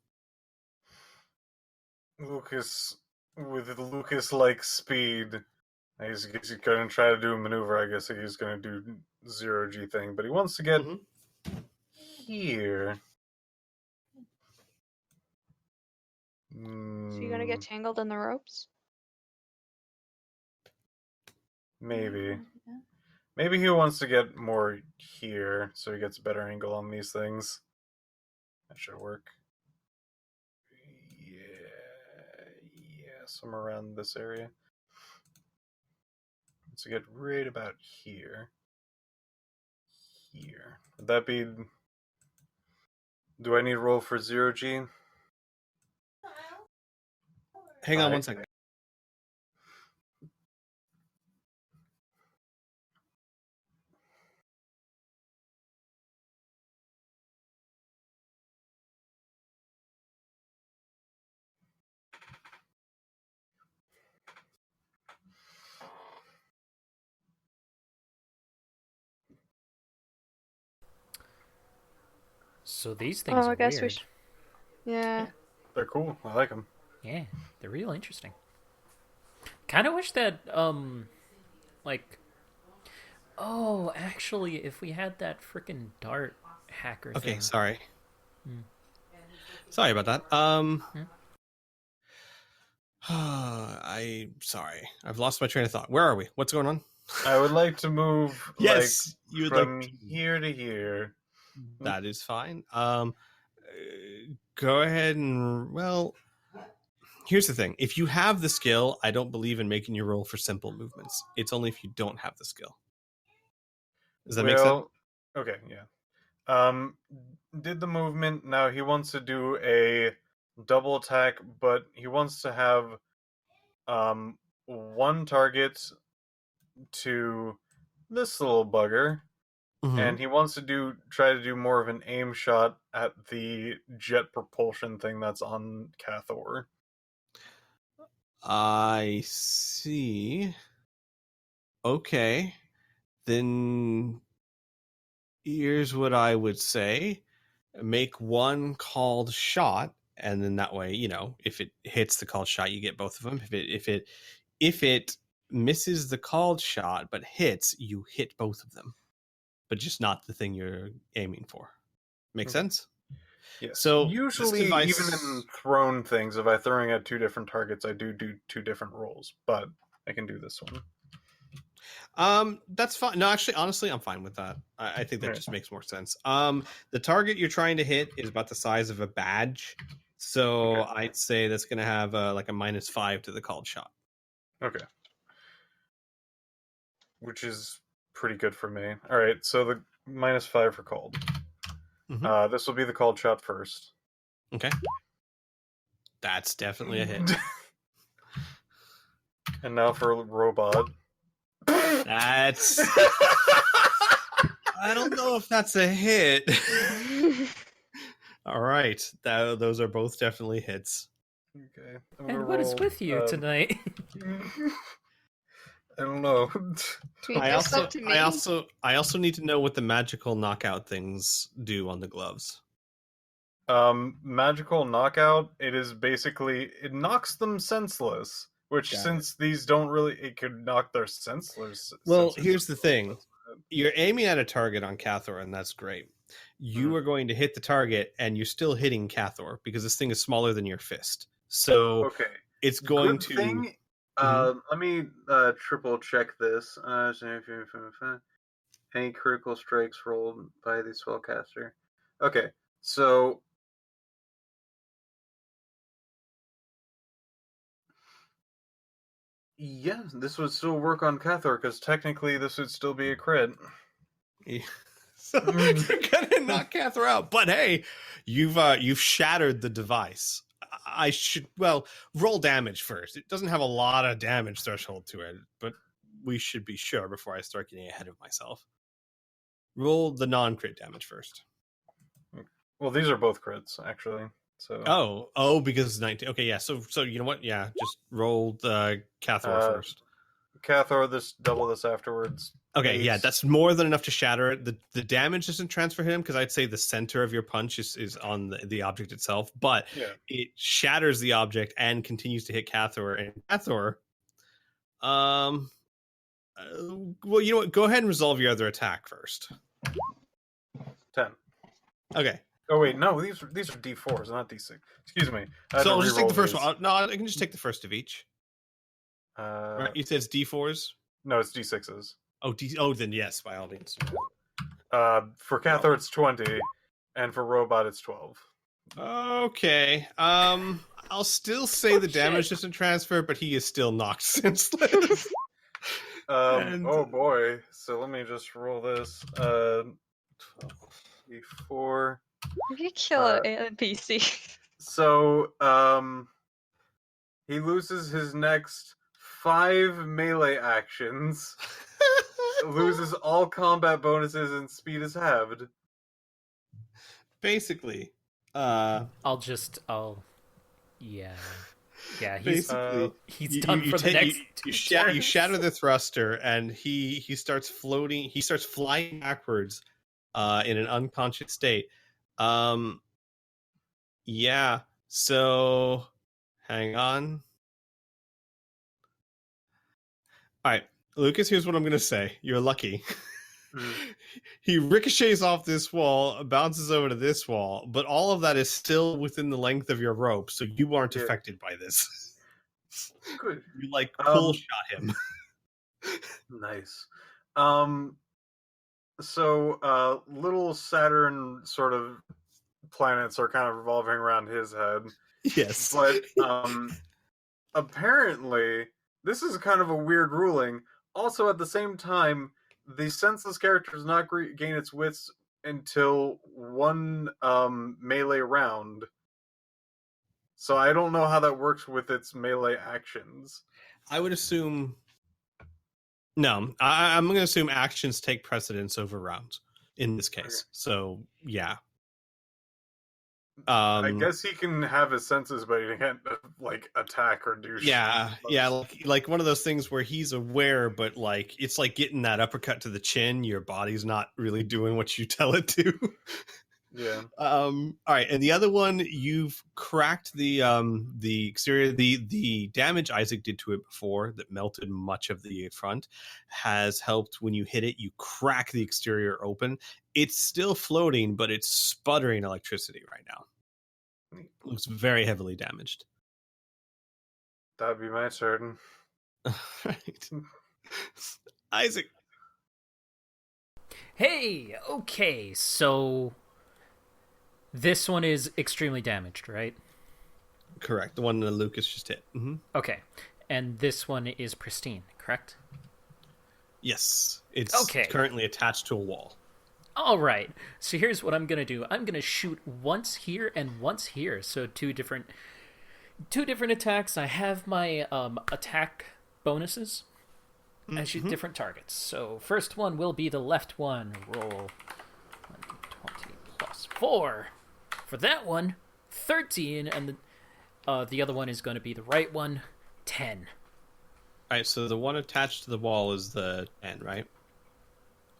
Lucas, with Lucas-like speed, he's going to try to do a maneuver. I guess he's going to do zero G thing, but he wants to get here. So you're gonna get tangled in the ropes? Maybe. Maybe he wants to get more here, so he gets a better angle on these things. That should work. Yeah, somewhere around this area. So get right about here. Here. Would that be... Do I need to roll for 0G? Hang on one second. So these things Oh, I are guess we weird. should. Yeah. They're cool. I like them. Yeah, they're real interesting. Kind of wish that, like, oh, actually, if we had that freaking dart hacker Okay, thing. sorry. Hmm. Sorry about that. Hmm? Sorry. I've lost my train of thought. Where are we? What's going on? I would like to move Yes, you like would like from to- here to here. That is fine. Go ahead and here's the thing. If you have the skill, I don't believe in making you roll for simple movements. It's only if you don't have the skill. Does that make sense? Okay, yeah. Did the movement. Now he wants to do a double attack, but he wants to have one target to this little bugger, Mhm. and he wants to try to do more of an aim shot at the jet propulsion thing that's on Cathor. I see. Okay. Then here's what I would say. Make one called shot, and then that way, if it hits the called shot, you get both of them. If it misses the called shot but hits, you hit both of them. But just not the thing you're aiming for. Make Okay. sense? Yes. So usually, this device... even in thrown things, if I'm throwing at two different targets, I do two different rolls. But I can do this one. That's fine. No, actually, honestly, I'm fine with that. I think that Right. just makes more sense. The target you're trying to hit is about the size of a badge, so Okay. I'd say that's going to have like a -5 to the called shot. Okay. Which is pretty good for me. All right, so the -5 for called. Mhm. This will be the called shot first. Okay, that's definitely a hit. And now for robot. That's... I don't know if that's a hit. All right, those are both definitely hits. Okay. And what is with you tonight? I don't know. Tweet this up to me. I also need to know what the magical knockout things do on the gloves. Magical knockout. It is basically it knocks them senseless. Which, Got since these don't really, it could knock their senseless. Well, sensors here's the thing. senseless. You're aiming at a target on Cathor, and that's great. You are going to hit the target, and you're still hitting Cathor because this thing is smaller than your fist. So Okay. it's going Good to... thing. Mhm. Let me triple check this. Any critical strikes rolled by the spellcaster. Okay, so yeah, this would still work on Cathor because technically this would still be a crit. So you're gonna knock Cathor out, but hey, you've shattered the device. I should roll damage first. It doesn't have a lot of damage threshold to it, but we should be sure before I start getting ahead of myself. Roll the non-crit damage first. Well, these are both crits actually. So because it's 19. Okay, yeah. So you know what? Yeah, just roll the Cathor first. Cathor, double this afterwards. Okay, Please. yeah, that's more than enough to shatter it. The damage doesn't transfer him because I'd say the center of your punch is on the object itself, but it shatters the object and continues to hit Cathor. And Cathor, well, you know what? Go ahead and resolve your other attack first. 10. Okay. Oh wait, no, these are D4s, not D6. Excuse me. So I'll just take the first one. No, I can just take the first of each. Right, you said it's D4s? No, it's D6s. Then yes, by all means. For Cathor it's 20, and for Robot it's 12. Okay. I'll still say the damage doesn't transfer, but he is still knocked senseless. Oh boy. So let me just roll this. 12d4. You kill an NPC. So he loses his next 5 melee actions. Loses all combat bonuses and speed is halved. Basically. Yeah. He's done for the next you shatter the thruster, and he starts floating. He starts flying backwards in an unconscious state. Yeah. So, hang on. All right, Lucas. Here's what I'm gonna say. You're lucky. He ricochets off this wall, bounces over to this wall, but all of that is still within the length of your rope, so you aren't Yeah. affected by this. Good. You like pull shot him. Nice. So little Saturn sort of planets are kind of revolving around his head. Yes. But apparently, this is kind of a weird ruling. Also, at the same time, the senseless character does not gain its wits until one melee round. So I don't know how that works with its melee actions. I would assume. No, I'm going to assume actions take precedence over rounds in this case. Okay. So, yeah. I guess he can have his senses, but he can't like attack or do shit. Yeah, like one of those things where he's aware, but like it's like getting that uppercut to the chin. Your body's not really doing what you tell it to. Yeah. All right, and the other one, you've cracked the exterior. The damage Isaac did to it before that melted much of the front has helped. When you hit it, you crack the exterior open. It's still floating, but it's sputtering electricity right now. It looks very heavily damaged. That'd be my turn. Right. Isaac. Hey, okay, so this one is extremely damaged, right? Correct. The one that Lucas just hit. Mm-hmm. Okay, and this one is pristine, correct? Yes. It's currently attached to a wall. All right, so here's what I'm gonna do. I'm gonna shoot once here and once here, so two different attacks. I have my attack bonuses. I shoot different targets. So first one will be the left one. Roll 1d20 plus 4. For that one, 13, and the other one is going to be the right one, 10. All right, so the one attached to the wall is the 10, right?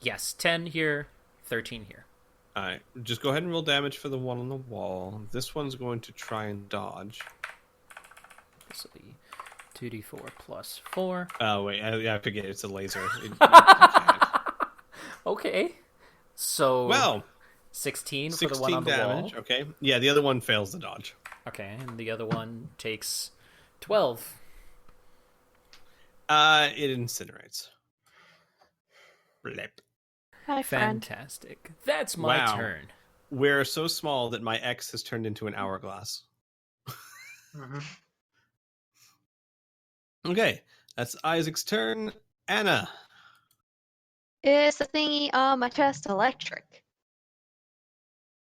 Yes, 10 here, 13 here. All right, just go ahead and roll damage for the one on the wall. This one's going to try and dodge. This will be 2d4 plus 4. Oh, wait, I forget. It's a laser. Okay. So, well, 16 for the one on the damage. wall. Okay. Yeah, the other one fails the dodge. Okay, and the other one takes 12. It incinerates. Blip. Hi, friend. Fantastic. That's my turn. We're so small that my X has turned into an hourglass. Okay, that's Isaac's turn. Anna. Is the thingy on my chest electric?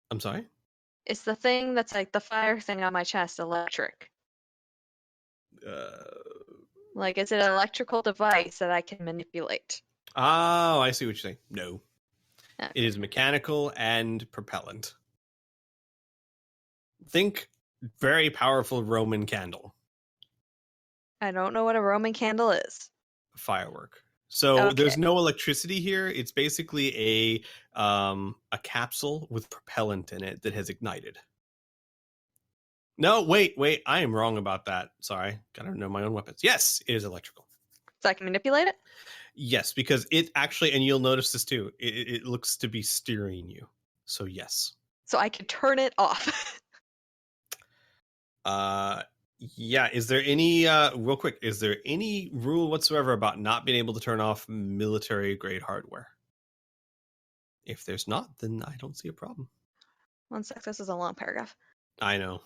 I'm sorry? Is the thing that's like the fire thing on my chest electric? Like, is it an electrical device that I can manipulate? Oh, I see what you're saying. No. Okay. It is mechanical and propellant. Think very powerful Roman candle. I don't know what a Roman candle is. Firework. So there's no electricity here. It's basically a capsule with propellant in it that has ignited. No, wait. I am wrong about that. Sorry. Gotta know my own weapons. Yes, it is electrical. So I can manipulate it? Yes, because it actually, and you'll notice this too, it looks to be steering you. So yes. So I can turn it off. Yeah, is there any real quick, is there any rule whatsoever about not being able to turn off military grade hardware? If there's not, then I don't see a problem. One sec, this is a long paragraph. I know.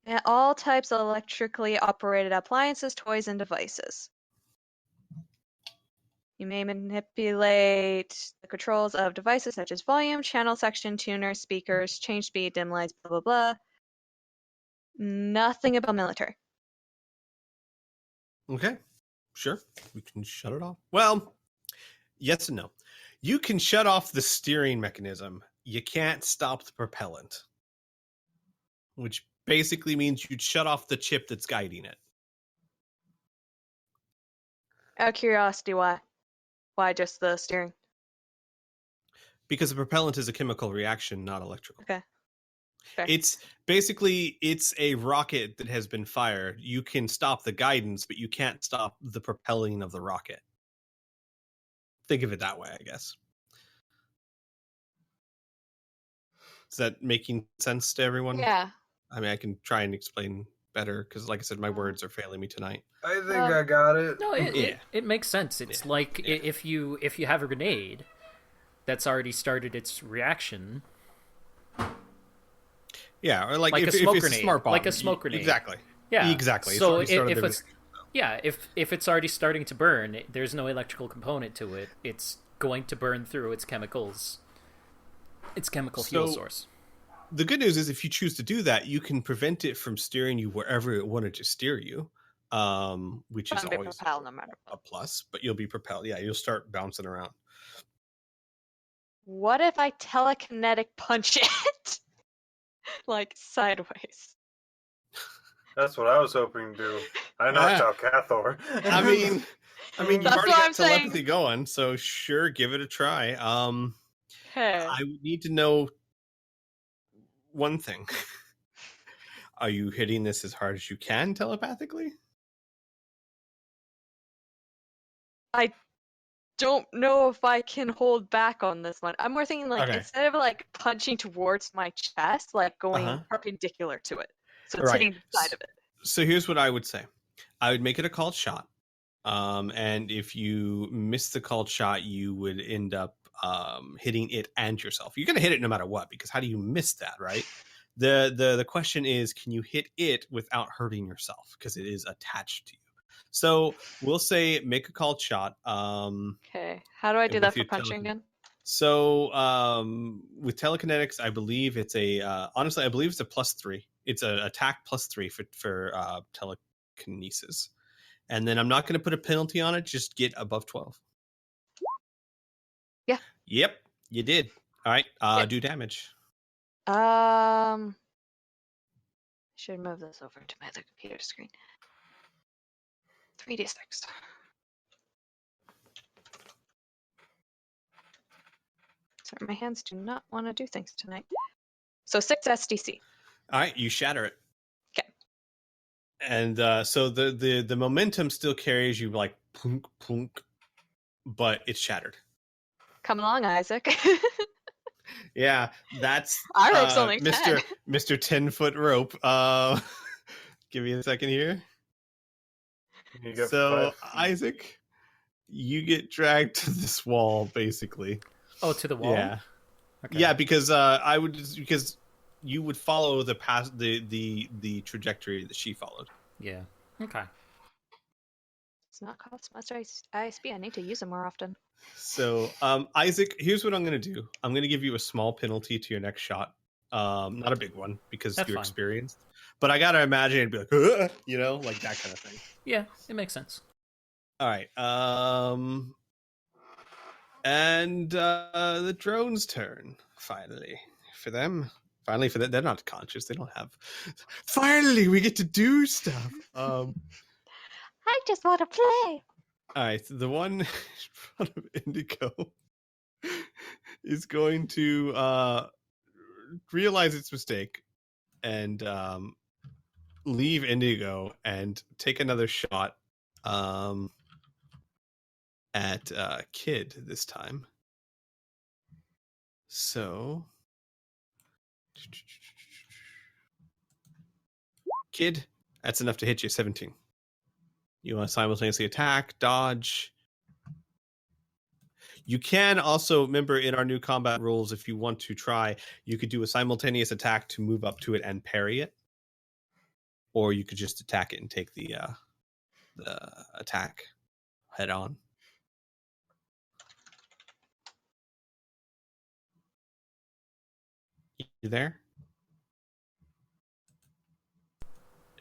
And all types of electrically operated appliances, toys, and devices. You may manipulate the controls of devices such as volume, channel section, tuner, speakers, change speed, dim lights, blah, blah, blah. Nothing about military. Okay, sure. We can shut it off. Well, yes and no. You can shut off the steering mechanism. You can't stop the propellant. Which basically means you'd shut off the chip that's guiding it. Out of curiosity, why? Why just the steering? because the propellant is a chemical reaction, not electrical. Okay. Fair. It's a rocket that has been fired. You can stop the guidance, but you can't stop the propelling of the rocket. Think of it that way, I guess. Is that making sense to everyone? Yeah. I mean, I can try and explain better because, like I said, my words are failing me tonight. I think I got it. No, Yeah. it makes sense. It's like Yeah. if you have a grenade that's already started its reaction, Yeah, or like Like if, a smoke if it's grenade. a smart bomb. Like a smoke grenade. Exactly. yeah, Exactly. It's So already started if the it's if it's already starting to burn, there's no electrical component to it. It's going to burn through its chemicals. Its chemical fuel So- source. The good news is if you choose to do that, you can prevent it from steering you wherever it wanted to steer you, which is I'm gonna always propel no matter a what. plus. But you'll be propelled. Yeah, you'll start bouncing around. What if I telekinetic punch it? Like sideways. That's what I was hoping to do. I knocked Yeah. out Cathor. I mean, you've That's already what got I'm saying. telepathy going, so sure, give it a try. Okay. I would need to know one thing. Are you hitting this as hard as you can telepathically? I don't know if I can hold back on this one. I'm more thinking like Okay. instead of like punching towards my chest, like going Uh-huh. perpendicular to it. So it's Right. hitting the side of it. So here's what I would say. I would make it a called shot. And if you miss the called shot, you would end up hitting it and yourself. You're going to hit it no matter what, because how do you miss that, right? The question is, can you hit it without hurting yourself? Because it is attached to you. So we'll say make a called shot. Okay. How do I do with that for your punching again? So with telekinetics, I believe it's a honestly, I believe it's a +3. It's a attack +3 for telekinesis. And then I'm not going to put a penalty on it. Just get above 12. Yeah. Yep, you did. All right. Yep. Do damage. Should move this over to my other computer screen. 3d6. Sorry, my hands do not want to do things tonight. So 6 SDC. All right, you shatter it. Okay. And so the momentum still carries you like plunk plunk, but it's shattered. Come along, Isaac. Yeah, that's Our rope's only Mr. 10. Mr. 10-foot rope. Give me a second here. You get So 5 feet. Isaac, you get dragged to this wall, basically. Oh, to the wall. Yeah, Okay. yeah, because because you would follow the path, the trajectory that she followed. Yeah. Okay. It's not cost much ISB. I need to use it more often. So, Isaac, here's what I'm going to do. I'm going to give you a small penalty to your next shot. Not a big one because That's you're fine. experienced. But I gotta imagine it'd be like, "Ugh," you know, like that kind of thing. Yeah, it makes sense. All right. And the drone's turn. Finally, for them. Finally, for them. They're not conscious. They don't have. Finally, we get to do stuff. I just want to play. All right, the one in front of Indigo is going to realize its mistake and leave Indigo and take another shot at Kid this time. So, Kid, that's enough to hit you. 17. You want to simultaneously attack, dodge. You can also, remember in our new combat rules, if you want to try, you could do a simultaneous attack to move up to it and parry it. Or you could just attack it and take the attack head on. You there?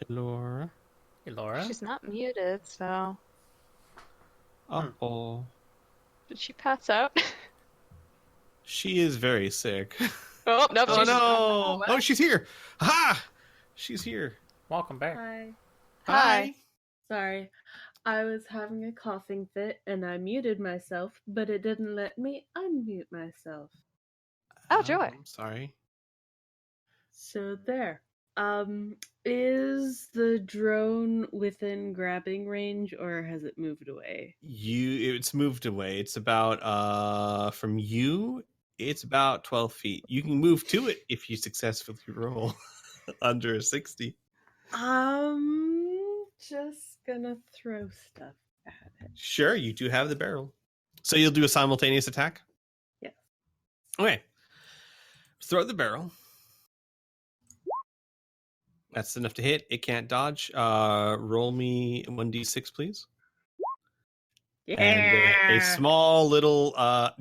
Elora? Hey, Laura. She's not muted, so Uh-oh. did she pass out? She is very sick. Oh no! Oh she's no! Oh, she's here! Ha! She's here. Welcome back. Hi. Hi. Sorry. I was having a coughing fit and I muted myself, but it didn't let me unmute myself. Oh, joy. I'm sorry. So there. Is the drone within grabbing range or has it moved away? It's moved away. It's about from you, it's about 12 feet. You can move to it if you successfully roll under a 60. Just gonna throw stuff at it. Sure, you do have the barrel. So you'll do a simultaneous attack? Yes. Okay. Throw the barrel. That's enough to hit. It can't dodge. Roll me 1d6, please. Yeah. And a small little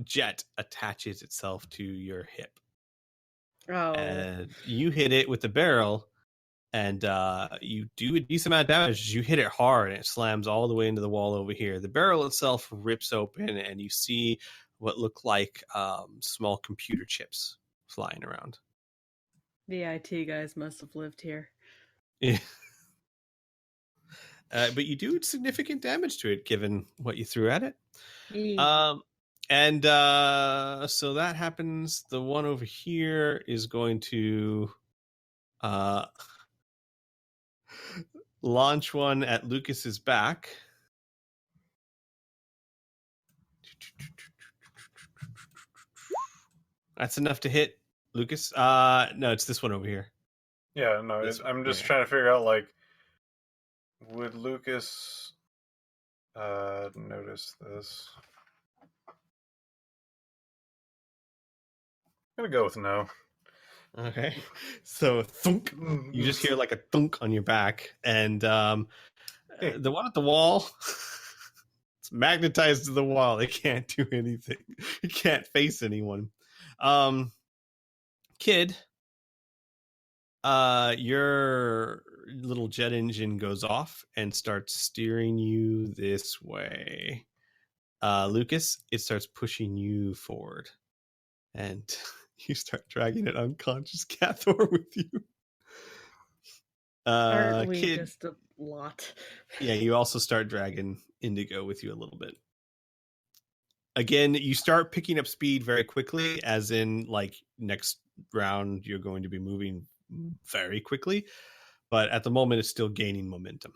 jet attaches itself to your hip. Oh. And you hit it with the barrel, and you do a decent amount of damage. You hit it hard, and it slams all the way into the wall over here. The barrel itself rips open, and you see what look like small computer chips flying around. The IT guys must have lived here. Yeah. But you do significant damage to it, given what you threw at it. Yeah. And so that happens. The one over here is going to launch one at Lucas's back. That's enough to hit Lucas. No, it's this one over here. Yeah, no, This- I'm just yeah. trying to figure out, like, would Lucas notice this? I'm gonna go with no. Okay. So thunk. You just hear like a thunk on your back, and the one at the wall, it's magnetized to the wall. It can't do anything. It can't face anyone. Kid, your little jet engine goes off and starts steering you this way. Lucas, it starts pushing you forward, and you start dragging an unconscious Cathor with you. Aren't we Kid, just a lot? yeah, you also start dragging Indigo with you a little bit. Again, you start picking up speed very quickly, as in, like, next round you're going to be moving very quickly, but at the moment it's still gaining momentum.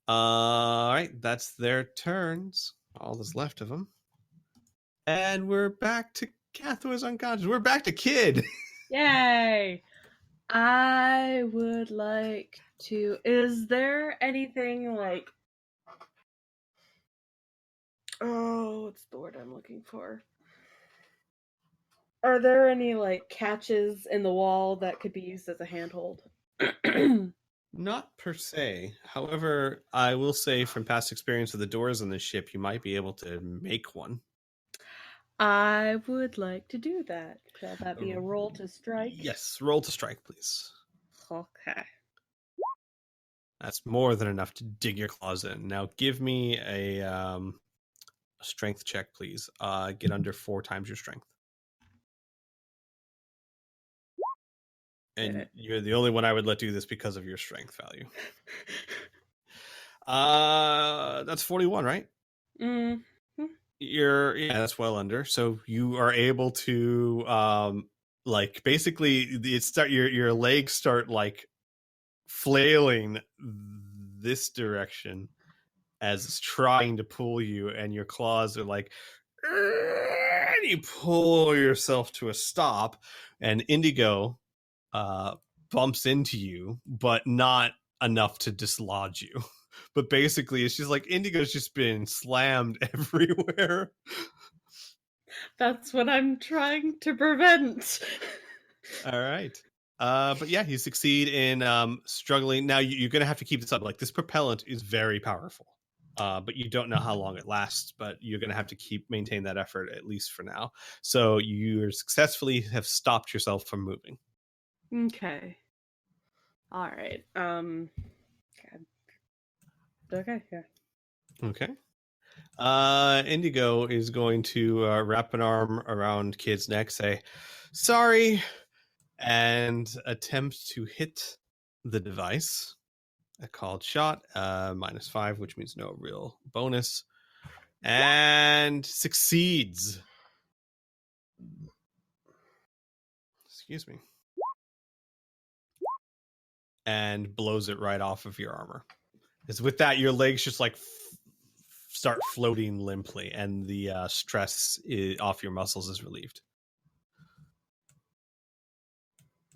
All right, that's their turns. All that's left of them. And we're back to Cathor's unconscious. We're back to Kid. Yay! I would like to. Is there anything like. Oh, what's the word I'm looking for? Are there any, like, catches in the wall that could be used as a handhold? Not per se. However, I will say from past experience with the doors on the ship, you might be able to make one. I would like to do that. Shall that be a roll to strike? Yes, roll to strike, please. Okay. That's more than enough to dig your claws in. Now give me a strength check, please. Get under 4 times your strength. And you're the only one I would let do this because of your strength value. That's 41, right? That's well under. So you are able to like, basically your legs start like flailing this direction as it's trying to pull you, and your claws are like, and you pull yourself to a stop, and Indigo bumps into you, but not enough to dislodge you. But basically, it's just like Indigo's just been slammed everywhere. That's what I'm trying to prevent. All right. But yeah, you succeed in struggling. Now you're going to have to keep this up. Like, this propellant is very powerful, but you don't know how long it lasts. But you're going to have to maintain that effort, at least for now. So you successfully have stopped yourself from moving. Okay. All right. Okay. Yeah. Okay. Indigo is going to wrap an arm around Kid's neck, say, "Sorry," and attempt to hit the device. A called shot, -5, which means no real bonus, and succeeds. Excuse me. And blows it right off of your armor. Because with that, your legs just like start floating limply, and the stress off your muscles is relieved.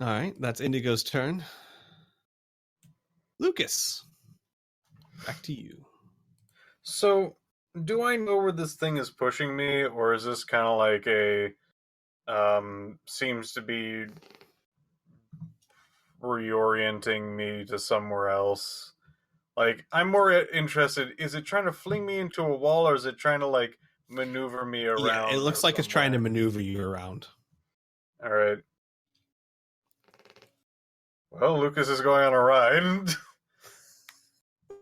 All right, that's Indigo's turn. Lucas, back to you. So, do I know where this thing is pushing me, or is this kind of like a seems to be reorienting me to somewhere else? Like, I'm more interested, is it trying to fling me into a wall, or is it trying to, like, maneuver me around? Yeah, it looks like it's trying to maneuver you around. Alright. Well, Lucas is going on a ride.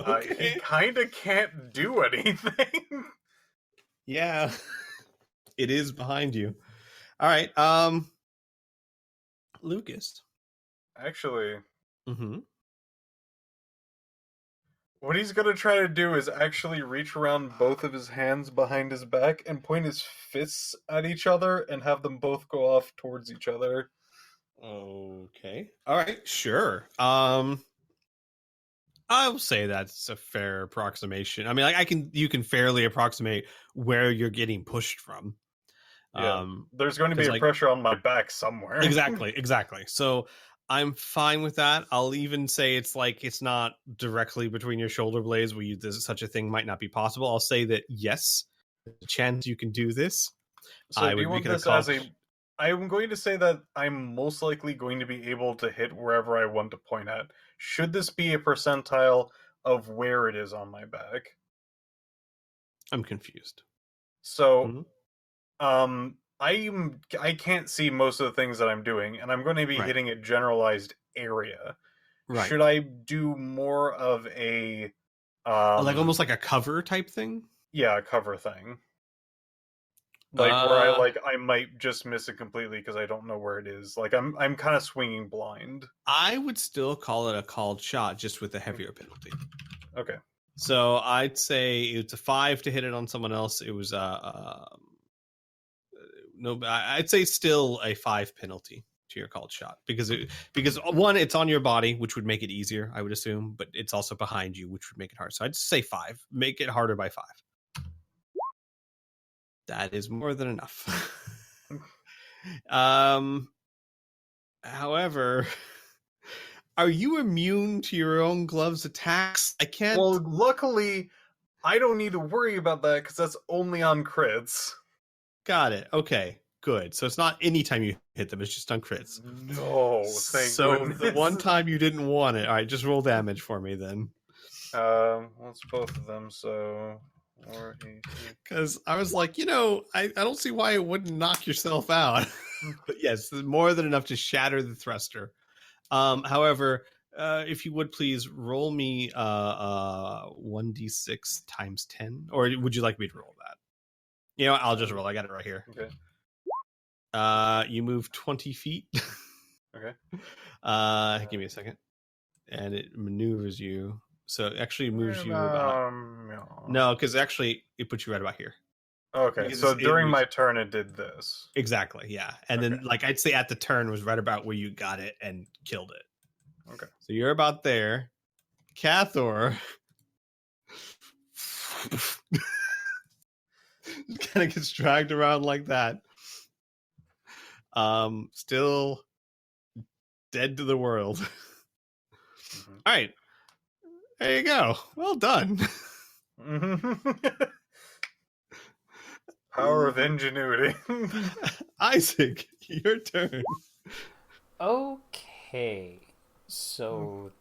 Okay. He kind of can't do anything. Yeah. It is behind you. All right. Lucas. Actually, Mm-hmm. what he's gonna try to do is actually reach around both of his hands behind his back and point his fists at each other and have them both go off towards each other. Okay. All right. Sure. I will say that's a fair approximation. I mean, like you can fairly approximate where you're getting pushed from. Yeah. There's going to be a pressure on my back somewhere. Exactly. So I'm fine with that. I'll even say it's not directly between your shoulder blades where such a thing might not be possible. I'll say that yes, there's a chance you can do this. So do you want this as a... I'm going to say that I'm most likely going to be able to hit wherever I want to point at. Should this be a percentile of where it is on my back? I'm confused. So, I can't see most of the things that I'm doing, and I'm going to be hitting a generalized area. Right. Should I do more of a like almost like a cover type thing? Yeah, a cover thing. Like where I might just miss it completely because I don't know where it is. Like I'm kind of swinging blind. I would still call it a called shot, just with a heavier penalty. Okay. So I'd say it's a 5 to hit it on someone else. It was no, I'd say still a 5 penalty to your called shot because one, it's on your body, which would make it easier, I would assume, but it's also behind you, which would make it hard. So I'd say 5. Make it harder by 5. That is more than enough. However, are you immune to your own gloves attacks? I can't. Well, luckily, I don't need to worry about that because that's only on crits. Got it. Okay, good. So it's not any time you hit them; it's just on crits. No, thank goodness. The one time you didn't want it. All right, just roll damage for me then. What's both of them? So. Because I was like, I don't see why it wouldn't knock yourself out. But yes, more than enough to shatter the thruster. However, if you would please roll me 1d6 times 10, or would you like me to roll that? I'll just roll. I got it right here. Okay. You move 20 feet. Okay. Give me a second, and it maneuvers you. So it actually moves you about... No, because actually it puts you right about here. Okay, because so during my turn it did this. Exactly, yeah. And then, I'd say at the turn was right about where you got it and killed it. Okay. So you're about there. Cathor kind of gets dragged around like that. Still dead to the world. Mm-hmm. All right. There you go. Well done. Power of ingenuity. Isaac, your turn. Okay. So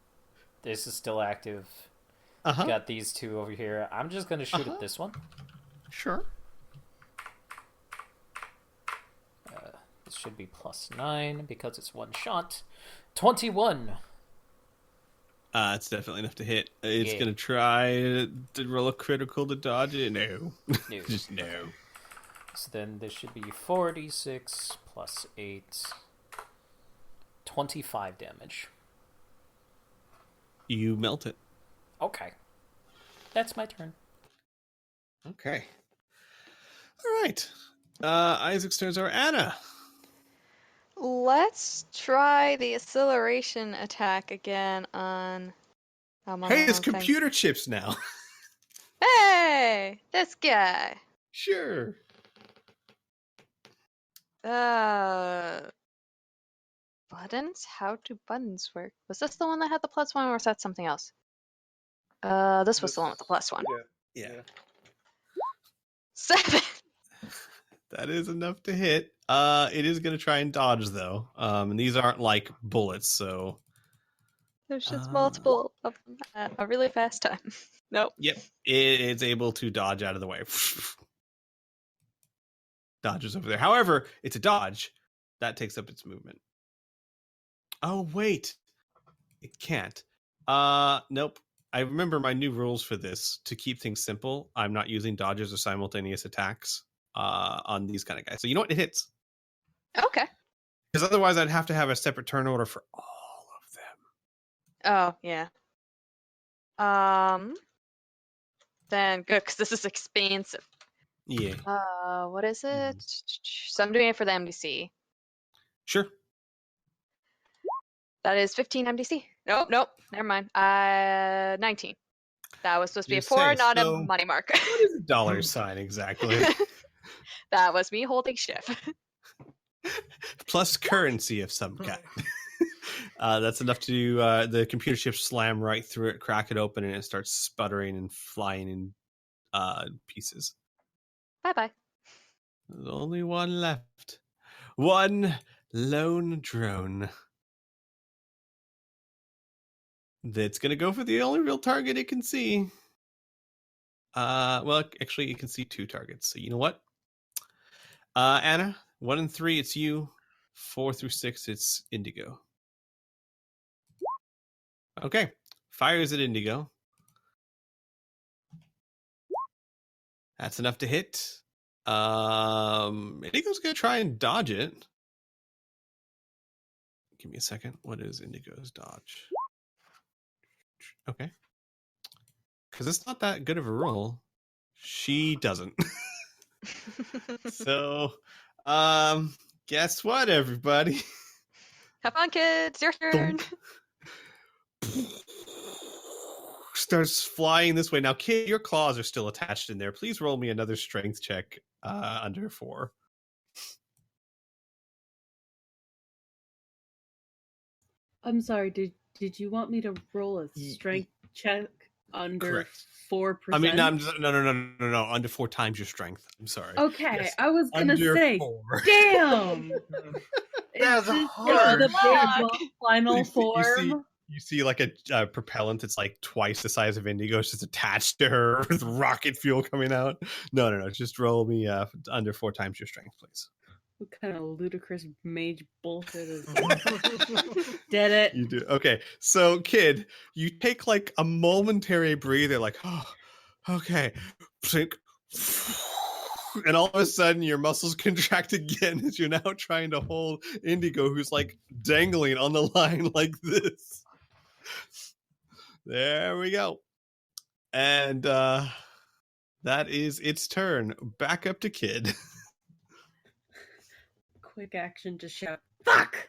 this is still active. Got these two over here. I'm just going to shoot at this one. Sure. This should be +9 because it's one shot. 21. It's definitely enough to hit. It's going to try to roll a critical to dodge it. No. Just no. So then this should be 4d6 + 8. 25 damage. You melt it. Okay. That's my turn. Okay. All right. Isaac's turns are Anna. Let's try the acceleration attack again on. I'm on Hey, the it's wrong thing. computer chips now. Hey, this guy. Sure. Buttons? How do buttons work? Was this the one that had the +1, or was that something else? This was the one with the +1. Yeah. 7. That is enough to hit. It is going to try and dodge, though. And these aren't like bullets, so... There's just multiple of them at a really fast time. Nope. Yep. It's able to dodge out of the way. Dodges over there. However, it's a dodge. That takes up its movement. Oh, wait. It can't. Nope. I remember my new rules for this. To keep things simple, I'm not using dodges or simultaneous attacks on these kind of guys. So you know what? It hits. Okay. Because otherwise I'd have to have a separate turn order for all of them. Oh, yeah. Then good, because this is expansive. Yeah. What is it? So I'm doing it for the MDC. Sure. That is 15 MDC. Nope. Never mind. 19. That was supposed to be a Just 4, say, not so a money mark. What is a dollar sign exactly? That was me holding shift. Plus currency of some kind. That's enough to the computer chip slam right through it, crack it open, and it starts sputtering and flying in pieces. Bye-bye. There's only one left. One lone drone. That's going to go for the only real target it can see. Well, actually, it can see 2 targets. So you know what? Anna, 1 and 3, it's you. 4 through 6, it's Indigo. Okay. Fires at Indigo. That's enough to hit. Indigo's going to try and dodge it. Give me a second. What is Indigo's dodge? Okay. Because it's not that good of a roll. She doesn't. So, guess what, everybody? Have fun, kids. Your turn. Starts flying this way. Now, kid, your claws are still attached in there. Please roll me another strength check under 4. I'm sorry, did you want me to roll a strength check under Correct. 4%? I mean, no. Under 4 times your strength. I'm sorry. Okay, Yes, I was gonna under say, 4. damn! That's Is this hard. the big boss final form? You see like a propellant that's like twice the size of Indigo. It's just attached to her with rocket fuel coming out. No. Just roll me under 4 times your strength, please. What kind of ludicrous mage bullshit is that? Did it? You do. Okay. So, kid, you take like a momentary breather, like, oh, okay. And all of a sudden, your muscles contract again as you're now trying to hold Indigo, who's like dangling on the line like this. There we go. And that is its turn. Back up to Kid. Quick action to shout, fuck!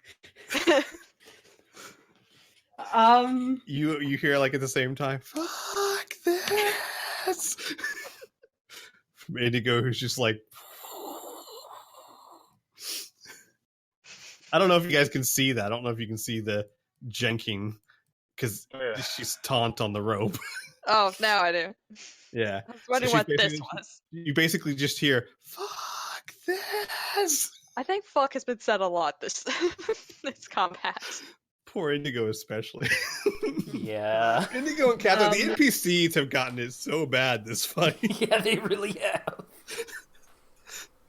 You hear like at the same time, fuck this! From Indigo, who's just like, I don't know if you guys can see that. I don't know if you can see the jenking because she's taunt on the rope. Oh, now I do. Yeah. I was wondering So what this was. You basically just hear, fuck this! I think fuck has been said a lot this this combat. Poor Indigo especially. Yeah. Indigo and Catherine, the NPCs have gotten it so bad this fight. Yeah, they really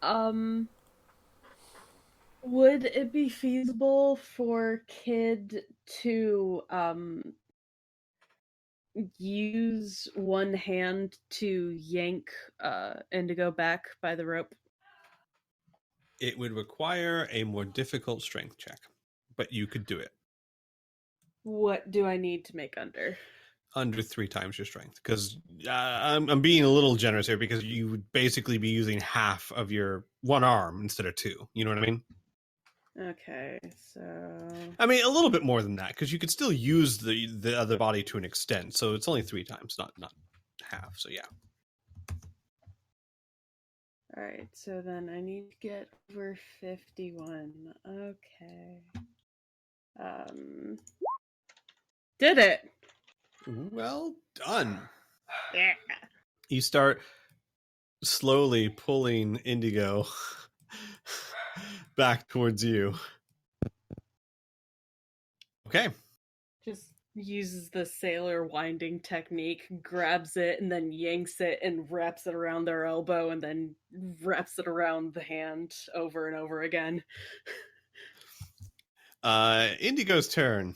have. Would it be feasible for Kid to use one hand to yank Indigo back by the rope? It would require a more difficult strength check, but you could do it. What do I need to make under? Under 3 times your strength, because I'm being a little generous here because you would basically be using half of your one arm instead of 2. You know what I mean? Okay, so I mean, a little bit more than that, because you could still use the other body to an extent. So it's only 3 times, not half. So yeah. all right. So then I need to get over 51. Okay. Did it? Well done. Yeah. You start slowly pulling Indigo back towards you. Okay. Just uses the sailor winding technique, grabs it, and then yanks it and wraps it around their elbow, and then wraps it around the hand over and over again. Indigo's turn.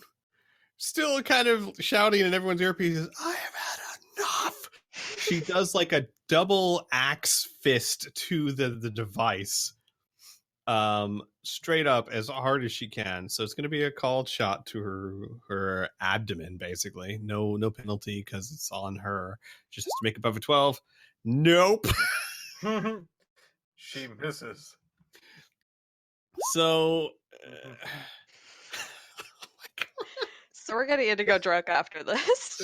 Still kind of shouting in everyone's earpieces, I have had enough. She does like a double axe fist to the device. Straight up as hard as she can. So it's going to be a called shot to her abdomen, basically. No penalty because it's on her. Just has to make above a 12. Nope. She misses. So So we're getting Indigo drunk after this.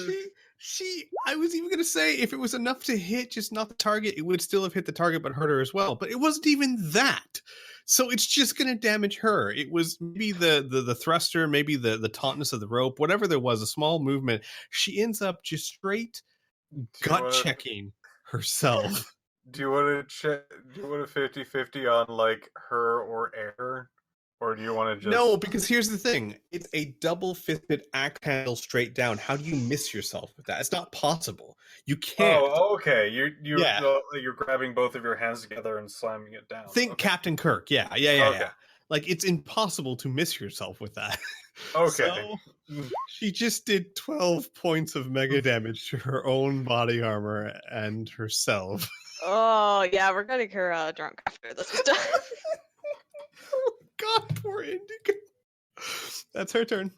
I was even going to say, if it was enough to hit, just not the target, it would still have hit the target but hurt her as well. But it wasn't even that. So it's just going to damage her. It was maybe the thruster, maybe the tautness of the rope, whatever there was, a small movement. She ends up just straight gut checking herself. Do you want to check? Do you want a 50-50 on like her or air, or do you want to just? No, because here's the thing: it's a double-fisted axe handle straight down. How do you miss yourself with that? It's not possible. You can't. Oh, okay. You're grabbing both of your hands together and slamming it down. Think okay. Captain Kirk. Yeah. Okay. Like, it's impossible to miss yourself with that. Okay. So, she just did 12 points of mega damage to her own body armor and herself. Oh, yeah, we're getting her drunk after this is done. Oh, God, poor Indigo. That's her turn.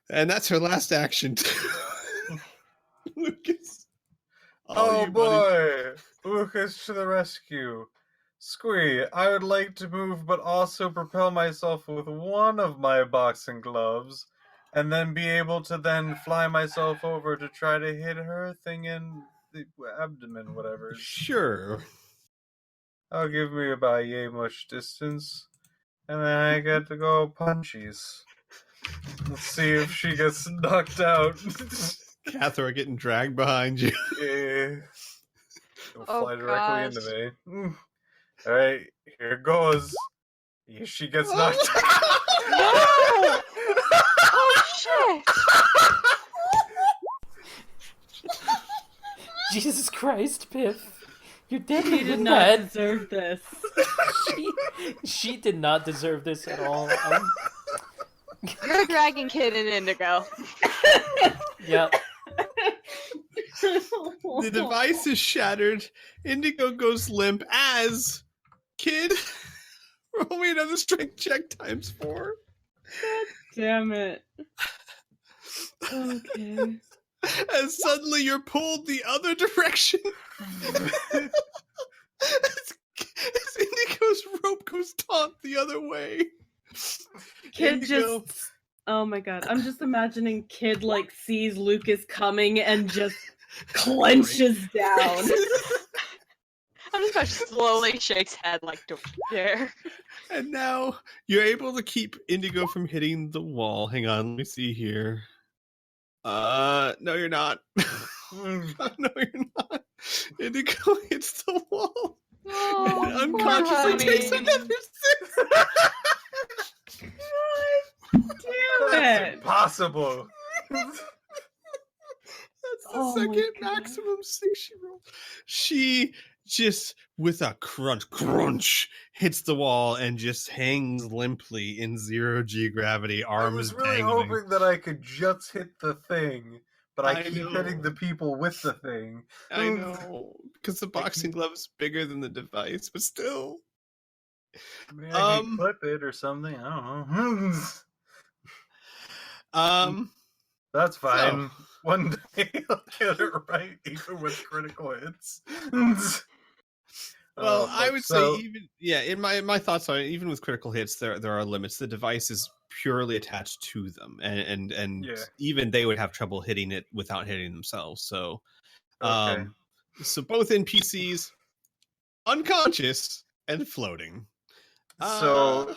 And that's her last action. Lucas. Oh you, boy! Lucas to the rescue. Squee, I would like to move but also propel myself with one of my boxing gloves and then be able to then fly myself over to try to hit her thing in the abdomen, whatever. Sure. I'll give me about yay much distance, and then I get to go punchies. Let's see if she gets knocked out. Cathra getting dragged behind you. Yeah. It'll Oh, fly directly gosh. into me. Alright, here goes. Yeah, she gets knocked out. No! Oh, shit! Jesus Christ, Piff. You're dead. She did not deserve this. She did not deserve this at all. You're a dragon kid in Indigo. Yep. The device is shattered. Indigo goes limp as Kid. Roll me another strength check times 4. Damn it. Okay. As suddenly you're pulled the other direction. as Indigo's rope goes taut the other way. Kid Indigo. just. Oh my god. I'm just imagining Kid like sees Lucas coming and just clenches down. I'm just going to slowly shakes head like, don't dare. And now you're able to keep Indigo from hitting the wall. Hang on, let me see here. No, you're not. No, you're not. Indigo hits the wall. Oh, And unconsciously poor takes honey. another 6. Damn That's it. impossible. That's the Oh my second God. maximum 6 she rolled. She just, with a crunch, hits the wall and just hangs limply in 0 G gravity, I arms was really dangling. hoping that I could just hit the thing, but I I keep know. hitting the people with the thing. I know, because the boxing glove's bigger than the device, but still. I mean, I can clip it or something. I don't know. That's fine. So. One day I'll get it right, even with critical hits. Well, Oh, I fuck. would say even in my thoughts are even with critical hits, there are limits. The device is purely attached to them, and Yeah. even they would have trouble hitting it without hitting themselves. So, Okay. so both NPCs unconscious and floating. So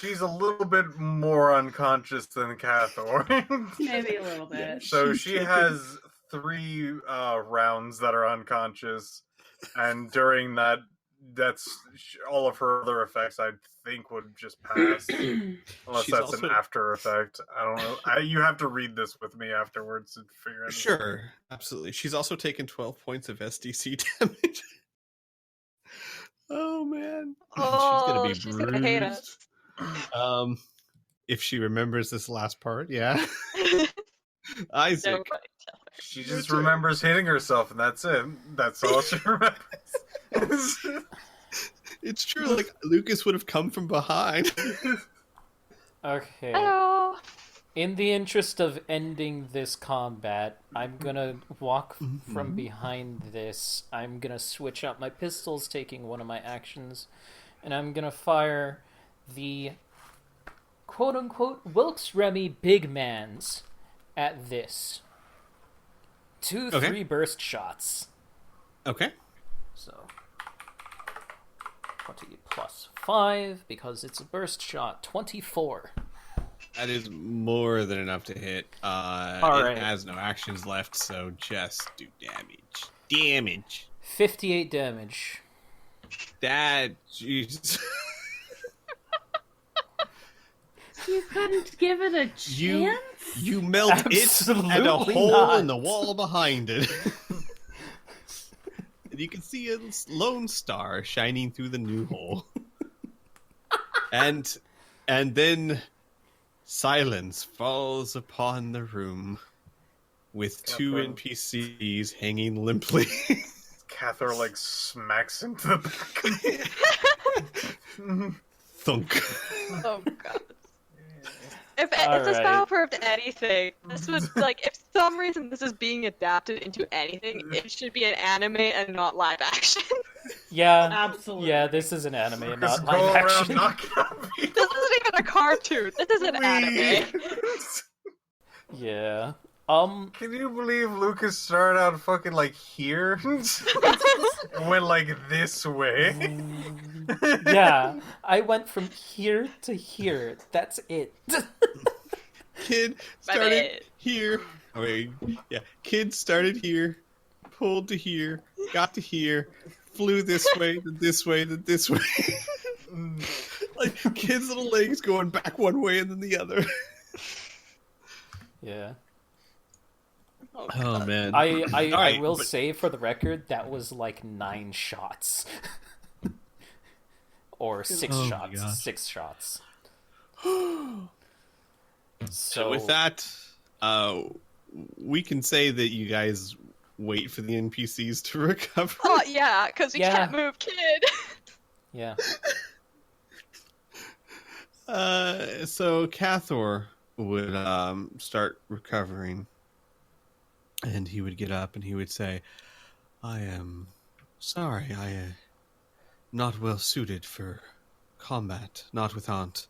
she's a little bit more unconscious than Cathor. Maybe a little bit. So she's she taken- has 3 rounds that are unconscious, and during that, all of her other effects. I think would just pass, unless She's that's an also- after effect. I don't know. You have to read this with me afterwards to figure out. Sure, absolutely. She's also taken 12 points of SDC damage. Oh man, Oh, she's she's gonna gonna be hate bruised. us. If she remembers this last part, yeah. Isaac, Nobody tell her. She Your just turn. remembers hitting herself, and that's it. That's all she remembers. it's true. Like Lucas would have come from behind. Okay. Hello. In the interest of ending this combat, I'm gonna walk from Mhm. behind this. I'm gonna switch out my pistols, taking one of my actions, and I'm gonna fire the quote-unquote Wilkes-Remy big mans at this. 2 Okay. 3 burst shots. Okay. So 20 plus 5, because it's a burst shot, 24. That is more than enough to hit. All right. It has no actions left, so just do damage. Damage. 58 damage. That Jesus. You couldn't give it a chance? You melt it and a Absolutely hole not. in the wall behind it. And you can see a lone star shining through the new hole. and then silence falls upon the room with 2 NPCs hanging limply. Cathor like smacks into the back. Thunk. Oh god. If this Alright. battle proved anything, this would like if for some reason this is being adapted into anything, it should be an anime and not live action. Yeah. Absolutely. Yeah, this is an anime, Just not go live around action. knocking out people. This isn't even a cartoon. This is an anime. Yeah. Can you believe Lucas started out fucking like here? And went like this way. Yeah, I went from here to here. That's it. Kid started here. Oh, wait, yeah. Kid started here, pulled to here, got to here, flew this way, then this way, then this way. Like kid's little legs going back one way and then the other. Yeah. Oh man. I Alright, will but- say for the record that was like 9 shots. Or 6 Oh my shots. gosh. 6 shots. So with that, we can say that you guys wait for the NPCs to recover. Oh yeah, because we Yeah. can't move, kid. Yeah. So Cathor would start recovering, and he would get up and he would say, "I am sorry, I am not well suited for combat, not without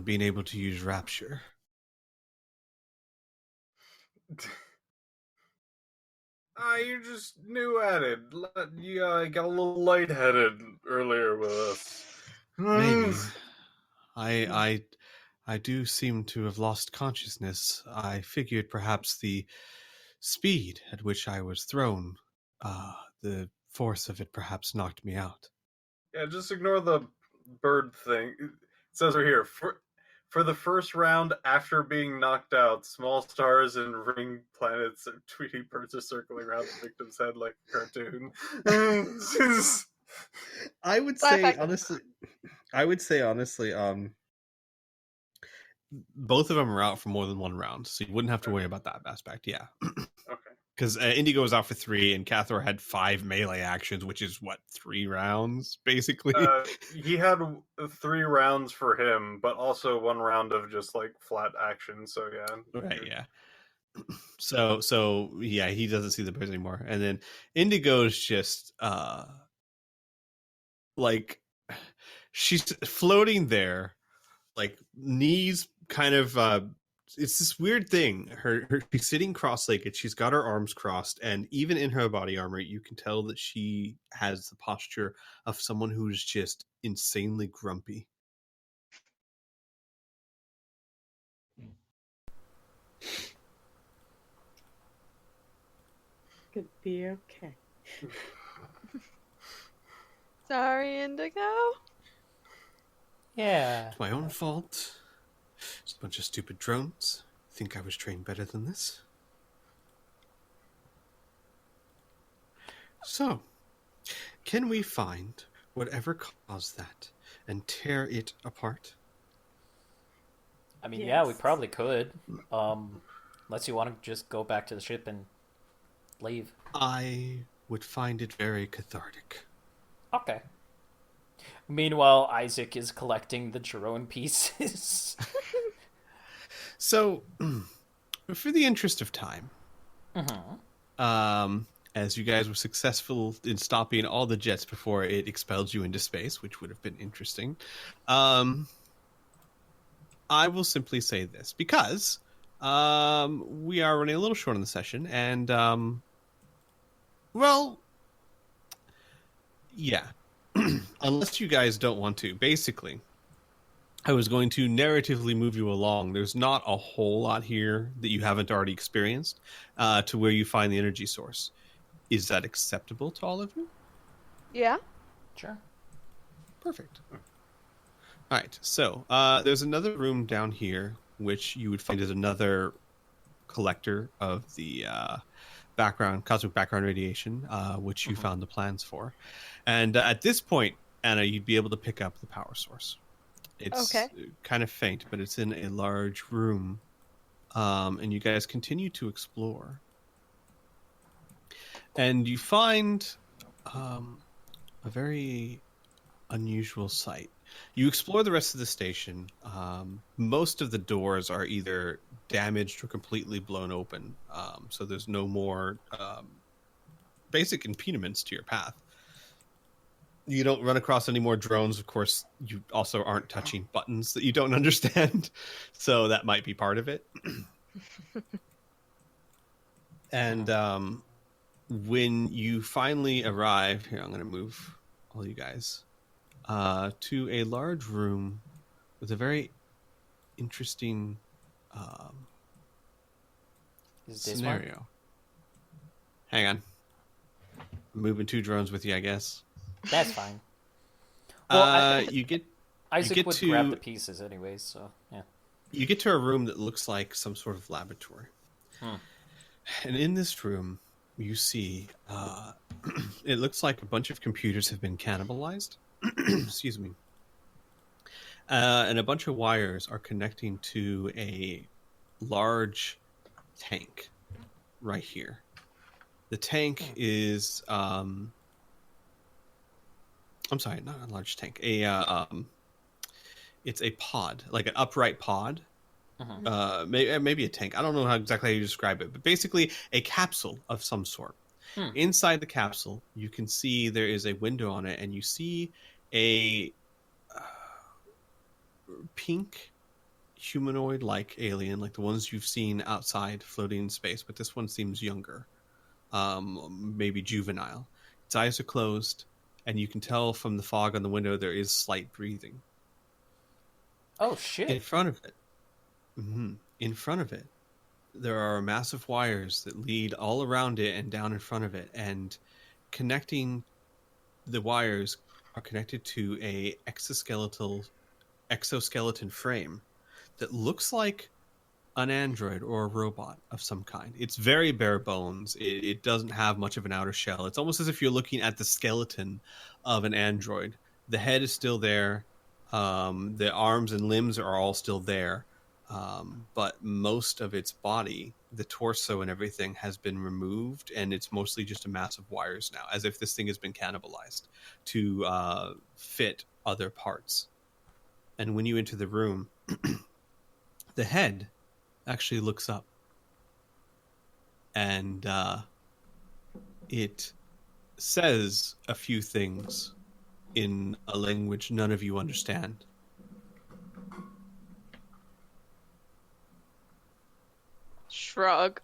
being able to use rapture." You're just new at it. You got a little lightheaded earlier with us. Maybe. I do seem to have lost consciousness. I figured perhaps the speed at which I was thrown, the force of it perhaps knocked me out. Yeah, just ignore the bird thing. It says right here, for the first round after being knocked out, small stars and ring planets and Tweety birds are circling around the victim's head like a cartoon. I would say, honestly, both of them are out for more than one round, so you wouldn't have to worry about that aspect. Yeah. Okay. Because Indigo was out for 3, and Cathor had 5 melee actions, which is 3 rounds basically. He had 3 rounds for him, but also 1 round of just like flat action. So yeah. Right. Yeah. So yeah, he doesn't see the birds anymore. And then Indigo's just like she's floating there, like knees kind of it's this weird thing. Her she's sitting cross-legged, she's got her arms crossed, and even in her body armor you can tell that she has the posture of someone who's just insanely grumpy. Could be okay. Sorry, Indigo. Yeah. It's my own fault. It's a bunch of stupid drones. Think I was trained better than this? So, can we find whatever caused that and tear it apart? I mean, yeah, we Yes. probably could. Unless you want to just go back to the ship and leave. I would find it very cathartic. Okay. Meanwhile, Isaac is collecting the drone pieces. So, for the interest of time, Mm-hmm. as you guys were successful in stopping all the jets before it expelled you into space, which would have been interesting, I will simply say this because we are running a little short on the session, and well, yeah, unless you guys don't want to, basically. I was going to narratively move you along. There's not a whole lot here that you haven't already experienced to where you find the energy source. Is that acceptable to all of you? Yeah. Sure. Perfect. All right. So there's another room down here, which you would find is another collector of the cosmic background radiation, which you found the plans for. And at this point, Anna, you'd be able to pick up the power source. It's Okay. kind of faint, but it's in a large room. And you guys continue to explore. And you find a very unusual sight. You explore the rest of the station. Most of the doors are either damaged or completely blown open. So there's no more basic impediments to your path. You don't run across any more drones. Of course, you also aren't touching buttons that you don't understand. So that might be part of it. And when you finally arrive, here, I'm going to move all you guys to a large room with a very interesting Is this scenario. one? Hang on. I'm moving 2 drones with you, I guess. That's fine. Well, You get Isaac get would to- grab the pieces anyways, so yeah. you get to a room that looks like some sort of laboratory. And in this room, you see it looks like a bunch of computers have been cannibalized. Excuse me. And a bunch of wires are connecting to a large tank right here. The tank is I'm sorry, not a large tank. It's a pod, like an upright pod. Maybe a tank. I don't know exactly how you describe it, but basically a capsule of some sort. Inside the capsule, you can see there is a window on it, and you see a pink humanoid-like alien, like the ones you've seen outside floating in space, but this one seems younger, maybe juvenile. Its eyes are closed, and you can tell from the fog on the window there is slight breathing. Oh shit! In front of it, in front of it, there are massive wires that lead all around it and down in front of it, and connecting the wires are connected to a exoskeleton frame that looks like an android or a robot of some kind. It's very bare bones. It doesn't have much of an outer shell. It's almost as if you're looking at the skeleton of an android. The head is still there. The arms and limbs are all still there. But most of its body, the torso and everything, has been removed, and it's mostly just a mass of wires now, as if this thing has been cannibalized to fit other parts. And when you enter the room, the head actually looks up and it says a few things in a language none of you understand. Shrug.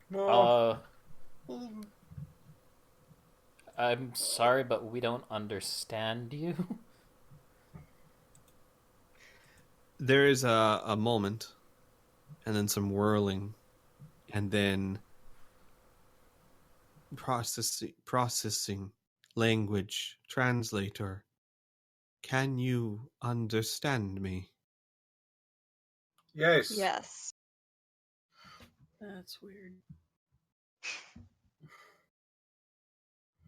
Well, I'm sorry, but we don't understand you. There is a moment, and then some whirling, and then processing language translator. Can you understand me? yes. Yes. That's weird.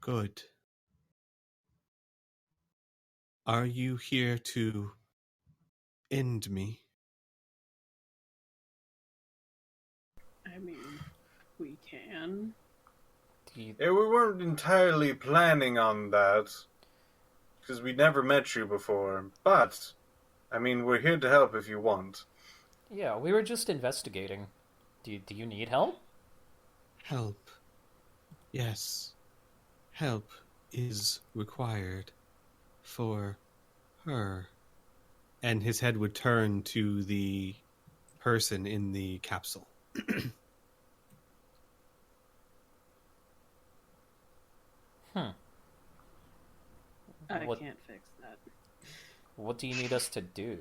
Good. Are you here to end me? I mean, we can. Do you, Yeah, we weren't entirely planning on that, because we never met you before. But, I mean, we're here to help if you want. yeah, we were just investigating. Do you need help? Help. Yes. Help is required for her. And his head would turn to the person in the capsule. Hmm. I What can't fix that. what do you need us to do?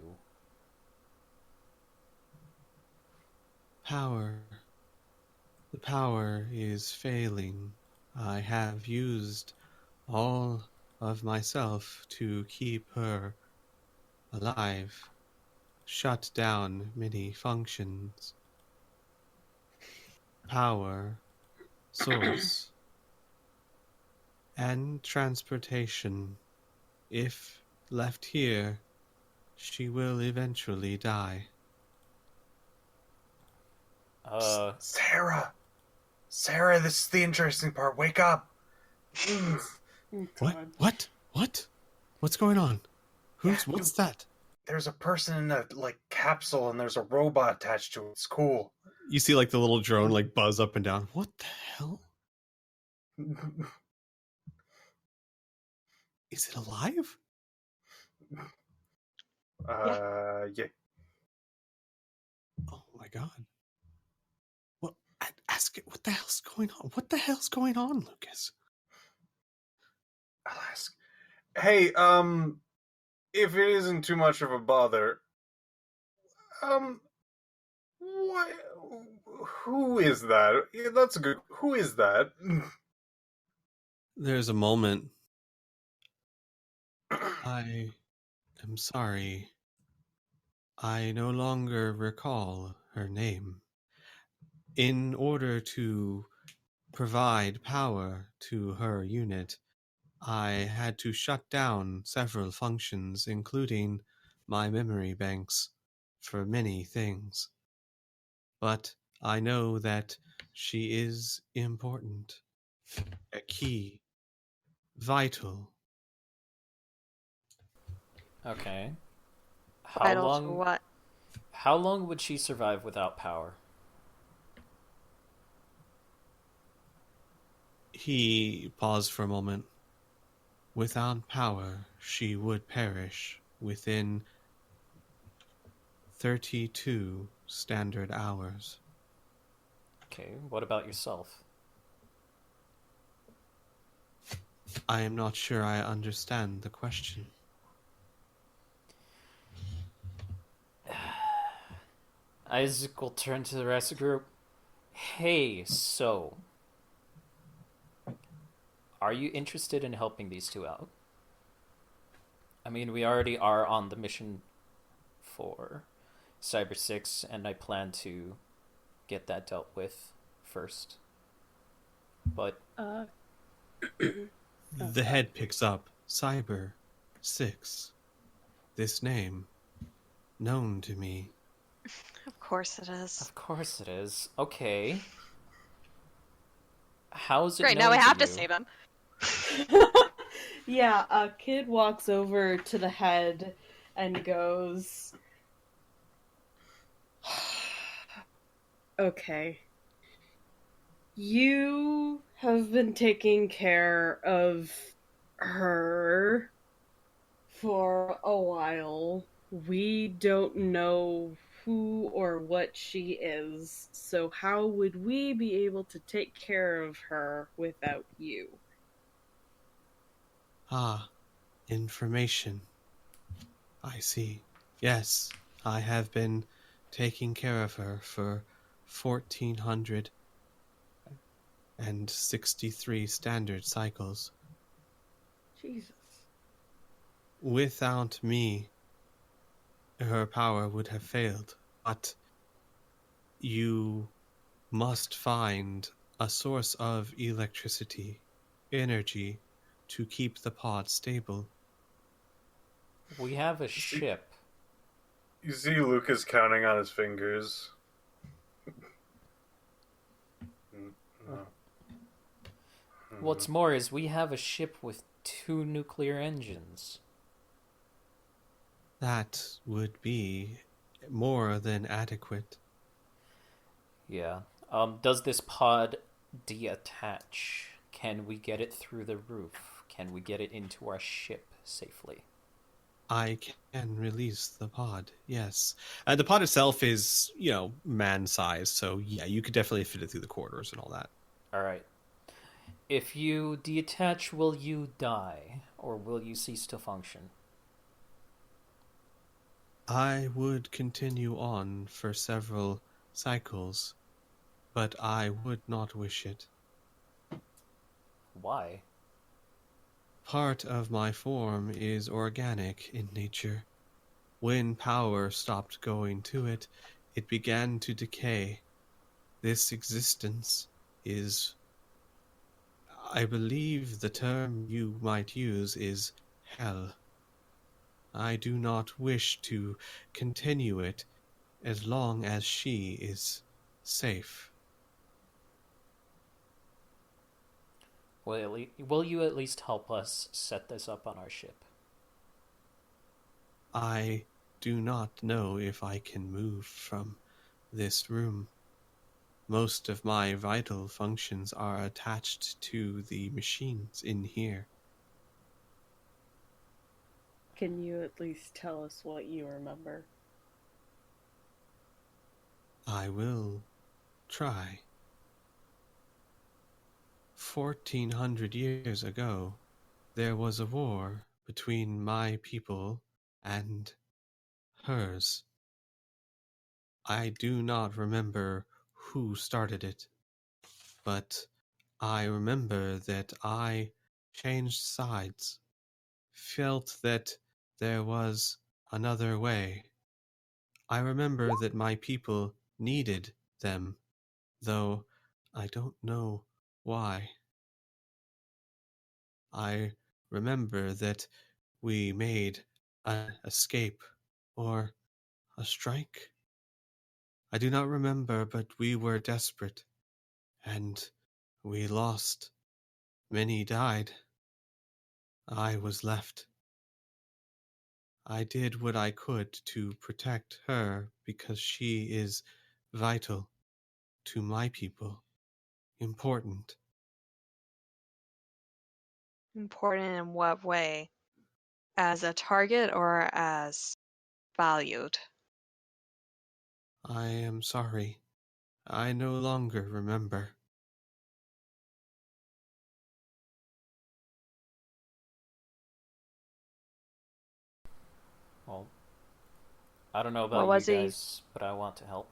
Power. The power is failing. I have used all of myself to keep her alive, shut down many functions. Power, source, and transportation. If left here, she will eventually die. Sarah! Sarah, this is the interesting part. Wake up! Oh, What? God. What? What's going on? What's that? There's a person in a, capsule and there's a robot attached to it. It's cool. You see like the little drone like buzz up and down. What the hell? Is it alive? Yeah. Oh my god. What ask it what the hell's going on? What the hell's going on, Lucas? I'll ask. Hey, if it isn't too much of a bother, what? Who is that? Yeah, that's a good. Who is that? There's a moment. I am sorry. I no longer recall her name. In order to provide power to her unit, I had to shut down several functions, including my memory banks, for many things. But I know that she is important, a key, vital. Okay. How Vital to long what? how long would she survive without power? He paused for a moment. Without power, she would perish within 32 standard hours. Okay, what about yourself? I am not sure I understand the question. Isaac will turn to the rest of the group. Hey, so are you interested in helping these two out? I mean, we already are on the mission for Cyber 6, and I plan to get that dealt with first. But The head picks up Cyber 6. This name, known to me. Of course it is. of course it is. Okay. How's it Great, known now we have you? to save him. Yeah, a kid walks over to the head and goes, Okay. You have been taking care of her for a while. We don't know who or what she is, so how would we be able to take care of her without you? Ah, information. I see. Yes, I have been taking care of her for 1463 standard cycles. Jesus. Without me, her power would have failed. But you must find a source of electricity, energy, to keep the pod stable. We have a See, ship. you see Lucas counting on his fingers. What's more is we have a ship with 2 nuclear engines. That would be more than adequate. Yeah. Does this pod deattach? Can we get it through the roof? Can we get it into our ship safely? I can release the pod, yes. The pod itself is, man-sized, so yeah, you could definitely fit it through the corridors and all that. Alright. If you detach, will you die? Or will you cease to function? I would continue on for several cycles, but I would not wish it. Why? Part of my form is organic in nature. When power stopped going to it, it began to decay. This existence is, I believe the term you might use is hell. I do not wish to continue it as long as she is safe. Will you at least help us set this up on our ship? I do not know if I can move from this room. Most of my vital functions are attached to the machines in here. Can you at least tell us what you remember? I will try. 1400 years ago, there was a war between my people and hers. I do not remember who started it, but I remember that I changed sides, felt that there was another way. I remember that my people needed them, though I don't know why. I remember that we made an escape or a strike. I do not remember, but we were desperate, and we lost. Many died. I was left. I did what I could to protect her because she is vital to my people. Important. Important in what way? As a target or as valued? I am sorry. I no longer remember. Well, I don't know What about you was he? guys, but I want to help.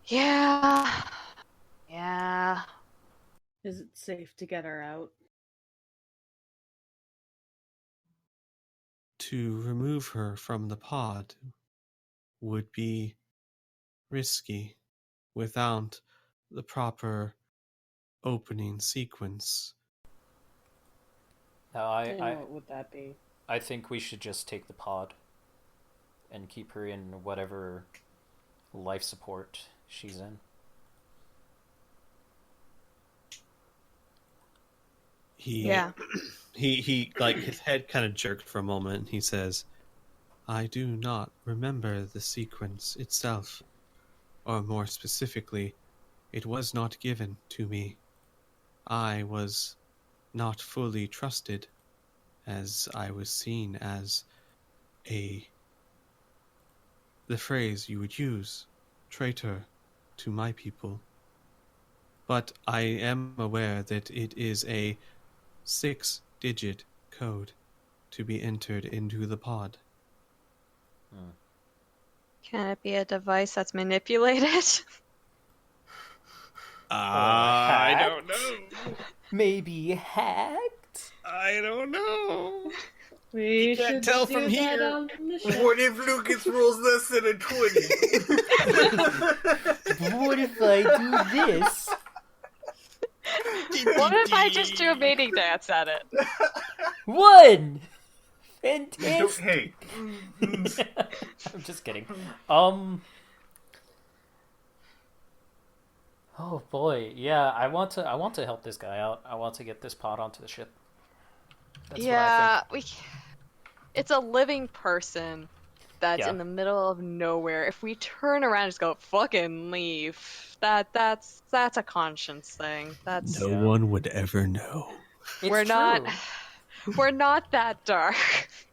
Yeah. Yeah. Is it safe to get her out? To remove her from the pod would be risky without the proper opening sequence. No, And what would that be? I think we should just take the pod and keep her in whatever life support she's in. Yeah. He like his head kind of jerked for a moment and he says, I do not remember the sequence itself. or more specifically, it was not given to me. I was not fully trusted, as I was seen as the phrase you would use, traitor to my people. But I am aware that it is a 6-digit code to be entered into the pod. Can it be a device that's manipulated? I don't know. Maybe hacked? I don't know. We can't should tell do from that here. on the show. What if Lucas rolls less than a 20? What if I do this? What if I just do a mating dance at it? One! Fantastic! Hey. I'm just kidding. Oh boy, yeah, I want to help this guy out. I want to get this pod onto the ship. That's Yeah, what I think. it's a living person that's Yeah. in the middle of nowhere. If we turn around and just go fucking leave, that's a conscience thing. That's No Yeah. one would ever know. It's we're not true. we're not that dark.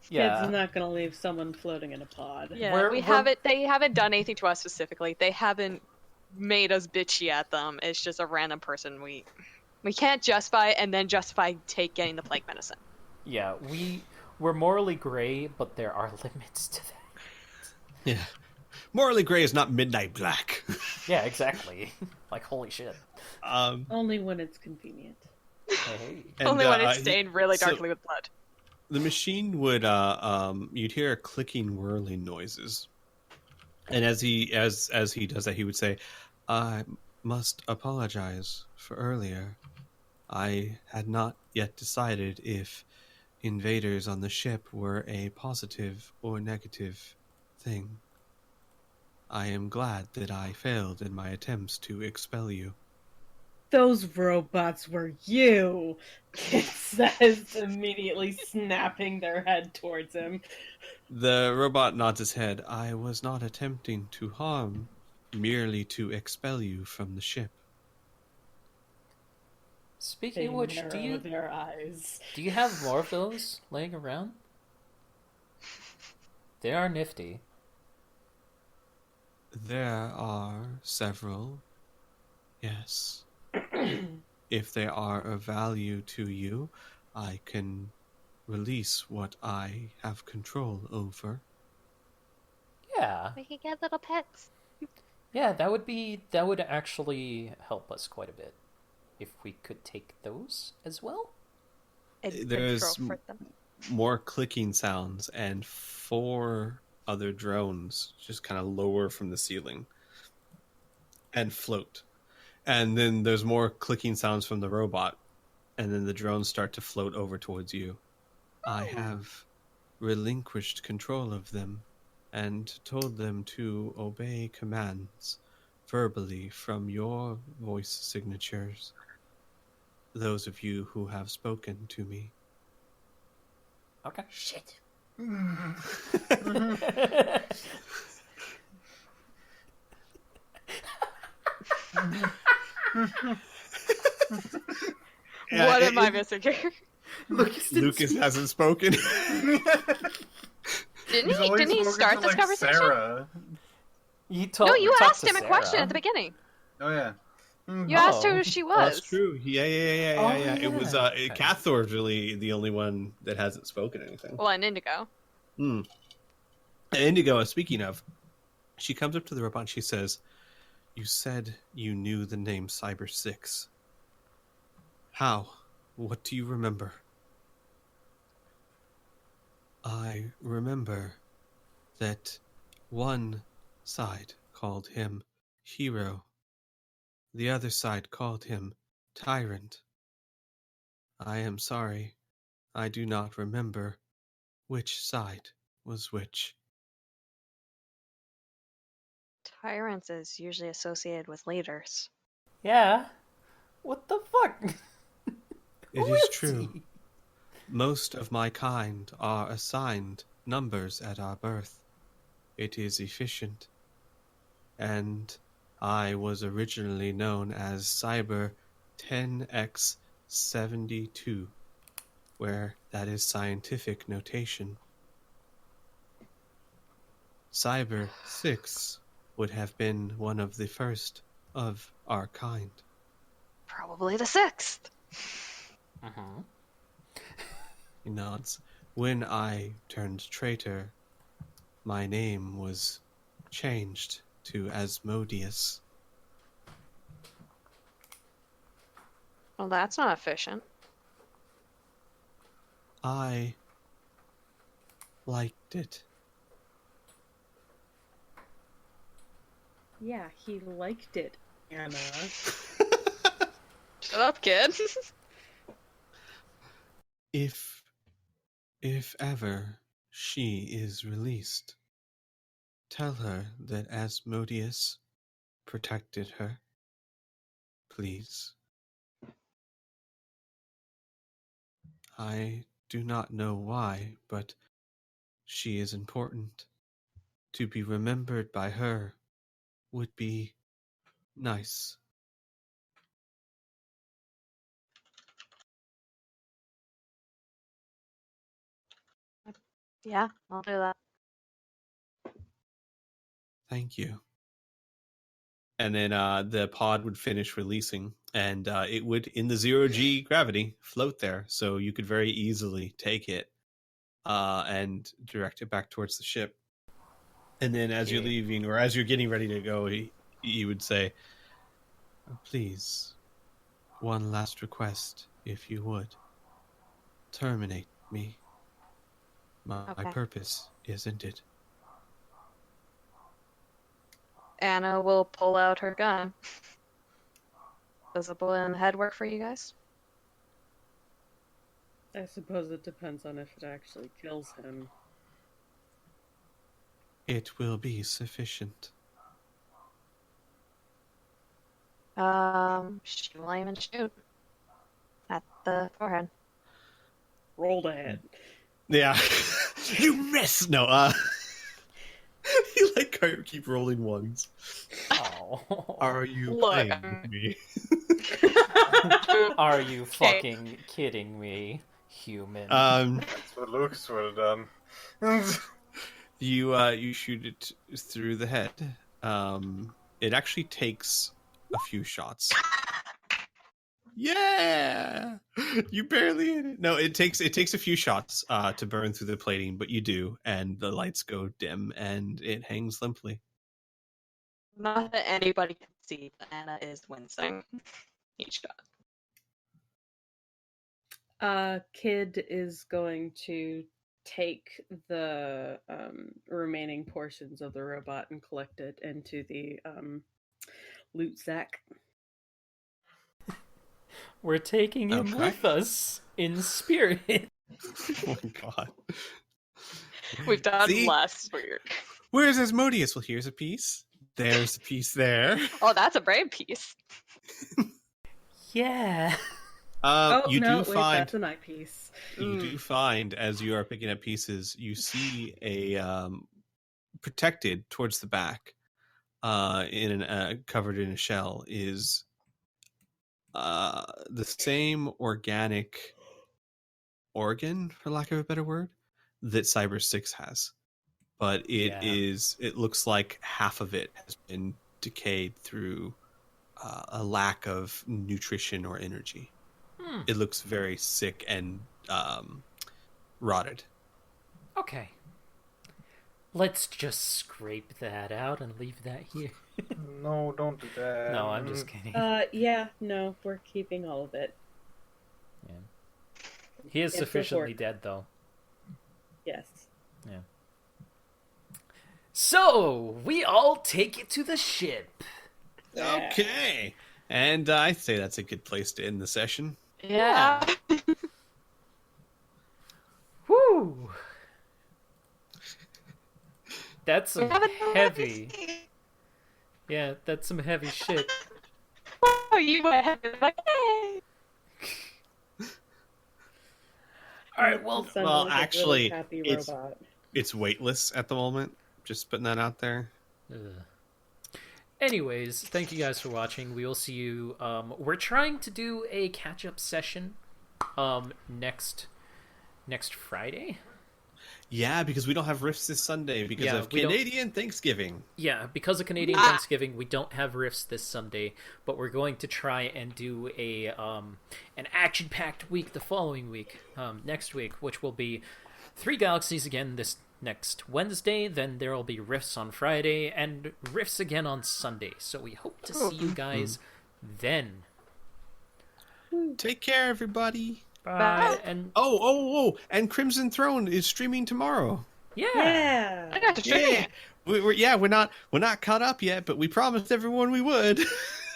Yeah. Kids not gonna leave someone floating in a pod. Yeah, We're- they haven't done anything to us specifically. They haven't made us bitchy at them. It's just a random person we can't justify and then justify getting the plague medicine. Yeah, we're morally gray, but there are limits to that. Yeah. Morally gray is not midnight black. Yeah, exactly. Like, holy shit. Only when it's convenient. Hey. And, Only when it's he- stained really so- darkly with blood. The machine would you'd hear clicking whirling noises. And as he does that, he would say, I must apologize for earlier. I had not yet decided if invaders on the ship were a positive or negative thing. I am glad that I failed in my attempts to expel you. Those robots were you, Kit says, immediately snapping their head towards him. The robot nods his head. I was not attempting to harm, merely to expel you from the ship. Speaking They of which, narrow their eyes. do you have more of those laying around? They are nifty. There are several, yes. If they are of value to you, I can release what I have control over. Yeah. We can get little pets. Yeah, that would actually help us quite a bit. If we could take those as well? And There's control for them. more clicking sounds and 4 other drones just kind of lower from the ceiling and float. And then there's more clicking sounds from the robot, and then the drones start to float over towards you. I have relinquished control of them and told them to obey commands verbally from your voice signatures. Those of you who have spoken to me. Okay. Shit. What am I missing here? Lucas hasn't spoken. Didn't He's he? always Didn't he spoken start to, this like, conversation? Sarah. No, you talked asked to him a question Sarah. at the beginning. Oh yeah. You asked Oh. who she Oh, was. that's true. Yeah. Oh, It was yeah. Cathor's really the only one that hasn't spoken anything. Well, and Indigo. Hmm. And Indigo, speaking of, she comes up to the robot and she says, "You said you knew the name Cyber 6. How? What do you remember?" "I remember that one side called him hero. The other side called him tyrant. I am sorry, I do not remember which side was which." Tyrants is usually associated with leaders. Yeah. What the fuck? It Who is true. he? Most of my kind are assigned numbers at our birth. It is efficient. And I was originally known as Cyber 10X72, where that is scientific notation. Cyber 6 would have been one of the first of our kind. Probably the 6th. Uh-huh. He nods. When I turned traitor, my name was changed to Asmodeus. Well, that's not efficient. I liked it. Yeah, he liked it, Anna. Shut up, kid. If ever she is released, tell her that Asmodeus protected her. Please. I do not know why, but she is important. To be remembered by her would be nice. Yeah, I'll do that. Thank you. And then the pod would finish releasing, and it would, in the 0G gravity, float there. So you could very easily take it and direct it back towards the ship. And then as you're leaving, or as you're getting ready to go, he would say, please, one last request, if you would. Terminate me. My Okay. purpose isn't it. Anna will pull out her gun. Does a bullet in the head work for you guys? I suppose it depends on if it actually kills him. It will be sufficient. She will aim and shoot at the forehead. Rolled ahead. Yeah. You miss! No, you like keep rolling ones. Oh. Are you Look, playing with me? Are you fucking kidding me, human? That's what Lucas would have done. You shoot it through the head. It actually takes a few shots. Yeah, you barely hit it. No, it takes a few shots to burn through the plating, but you do, and the lights go dim, and it hangs limply. Not that anybody can see, but Anna is wincing each shot. Kid is going to take the remaining portions of the robot and collect it into the loot sack. We're taking him Okay. with us in spirit. Oh my god. We've done See? less work. Where's Asmodeus? Well, here's a piece. There's a piece there. Oh, that's a brave piece. Yeah. You no, do wait, find that's an eyepiece. you do find as you are picking up pieces, you see a protected towards the back, covered in a shell, is the same organic organ, for lack of a better word, that Cyber 6 has. But it looks like half of it has been decayed through a lack of nutrition or energy. It looks very sick and rotted. Okay. Let's just scrape that out and leave that here. No, don't do that. No, I'm just kidding. Yeah, no, we're keeping all of it. Yeah. He is It's sufficiently report. dead, though. Yes. Yeah. So, we all take it to the ship. Okay. And I say that's a good place to end the session. Yeah. Woo! That's some Have a heavy... nice day. Yeah, that's some heavy shit. Oh, you went ahead and like, hey. Alright, well... It sounded well, like a really actually, happy it's- robot. It's weightless at the moment. Just putting that out there. Ugh. Anyways, thank you guys for watching. We will see you. We're trying to do a catch-up session next Friday. Yeah, because we don't have Rifts this Sunday because of Canadian Thanksgiving. Yeah, because of Canadian Thanksgiving, we don't have Rifts this Sunday, but we're going to try and do a an action-packed week the following week, next week, which will be 3 Galaxies again this next Wednesday. Then there will be Rifts on Friday and Rifts again on Sunday. So we hope to see you guys then. Take care, everybody. Bye. And and Crimson Throne is streaming tomorrow. yeah. I got to stream. Yeah, we're not caught up yet, but we promised everyone we would.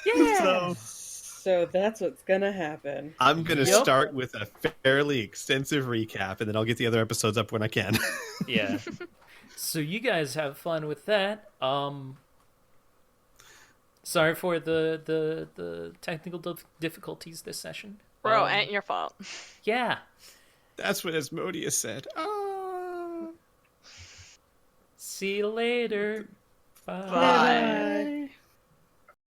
Yeah. So that's what's gonna happen. I'm gonna start with a fairly extensive recap, and then I'll get the other episodes up when I can. Yeah. So you guys have fun with that. Sorry for the technical difficulties this session. Bro, ain't your fault. Yeah. That's what Asmodeus said. See you later. Bye. Bye. Bye.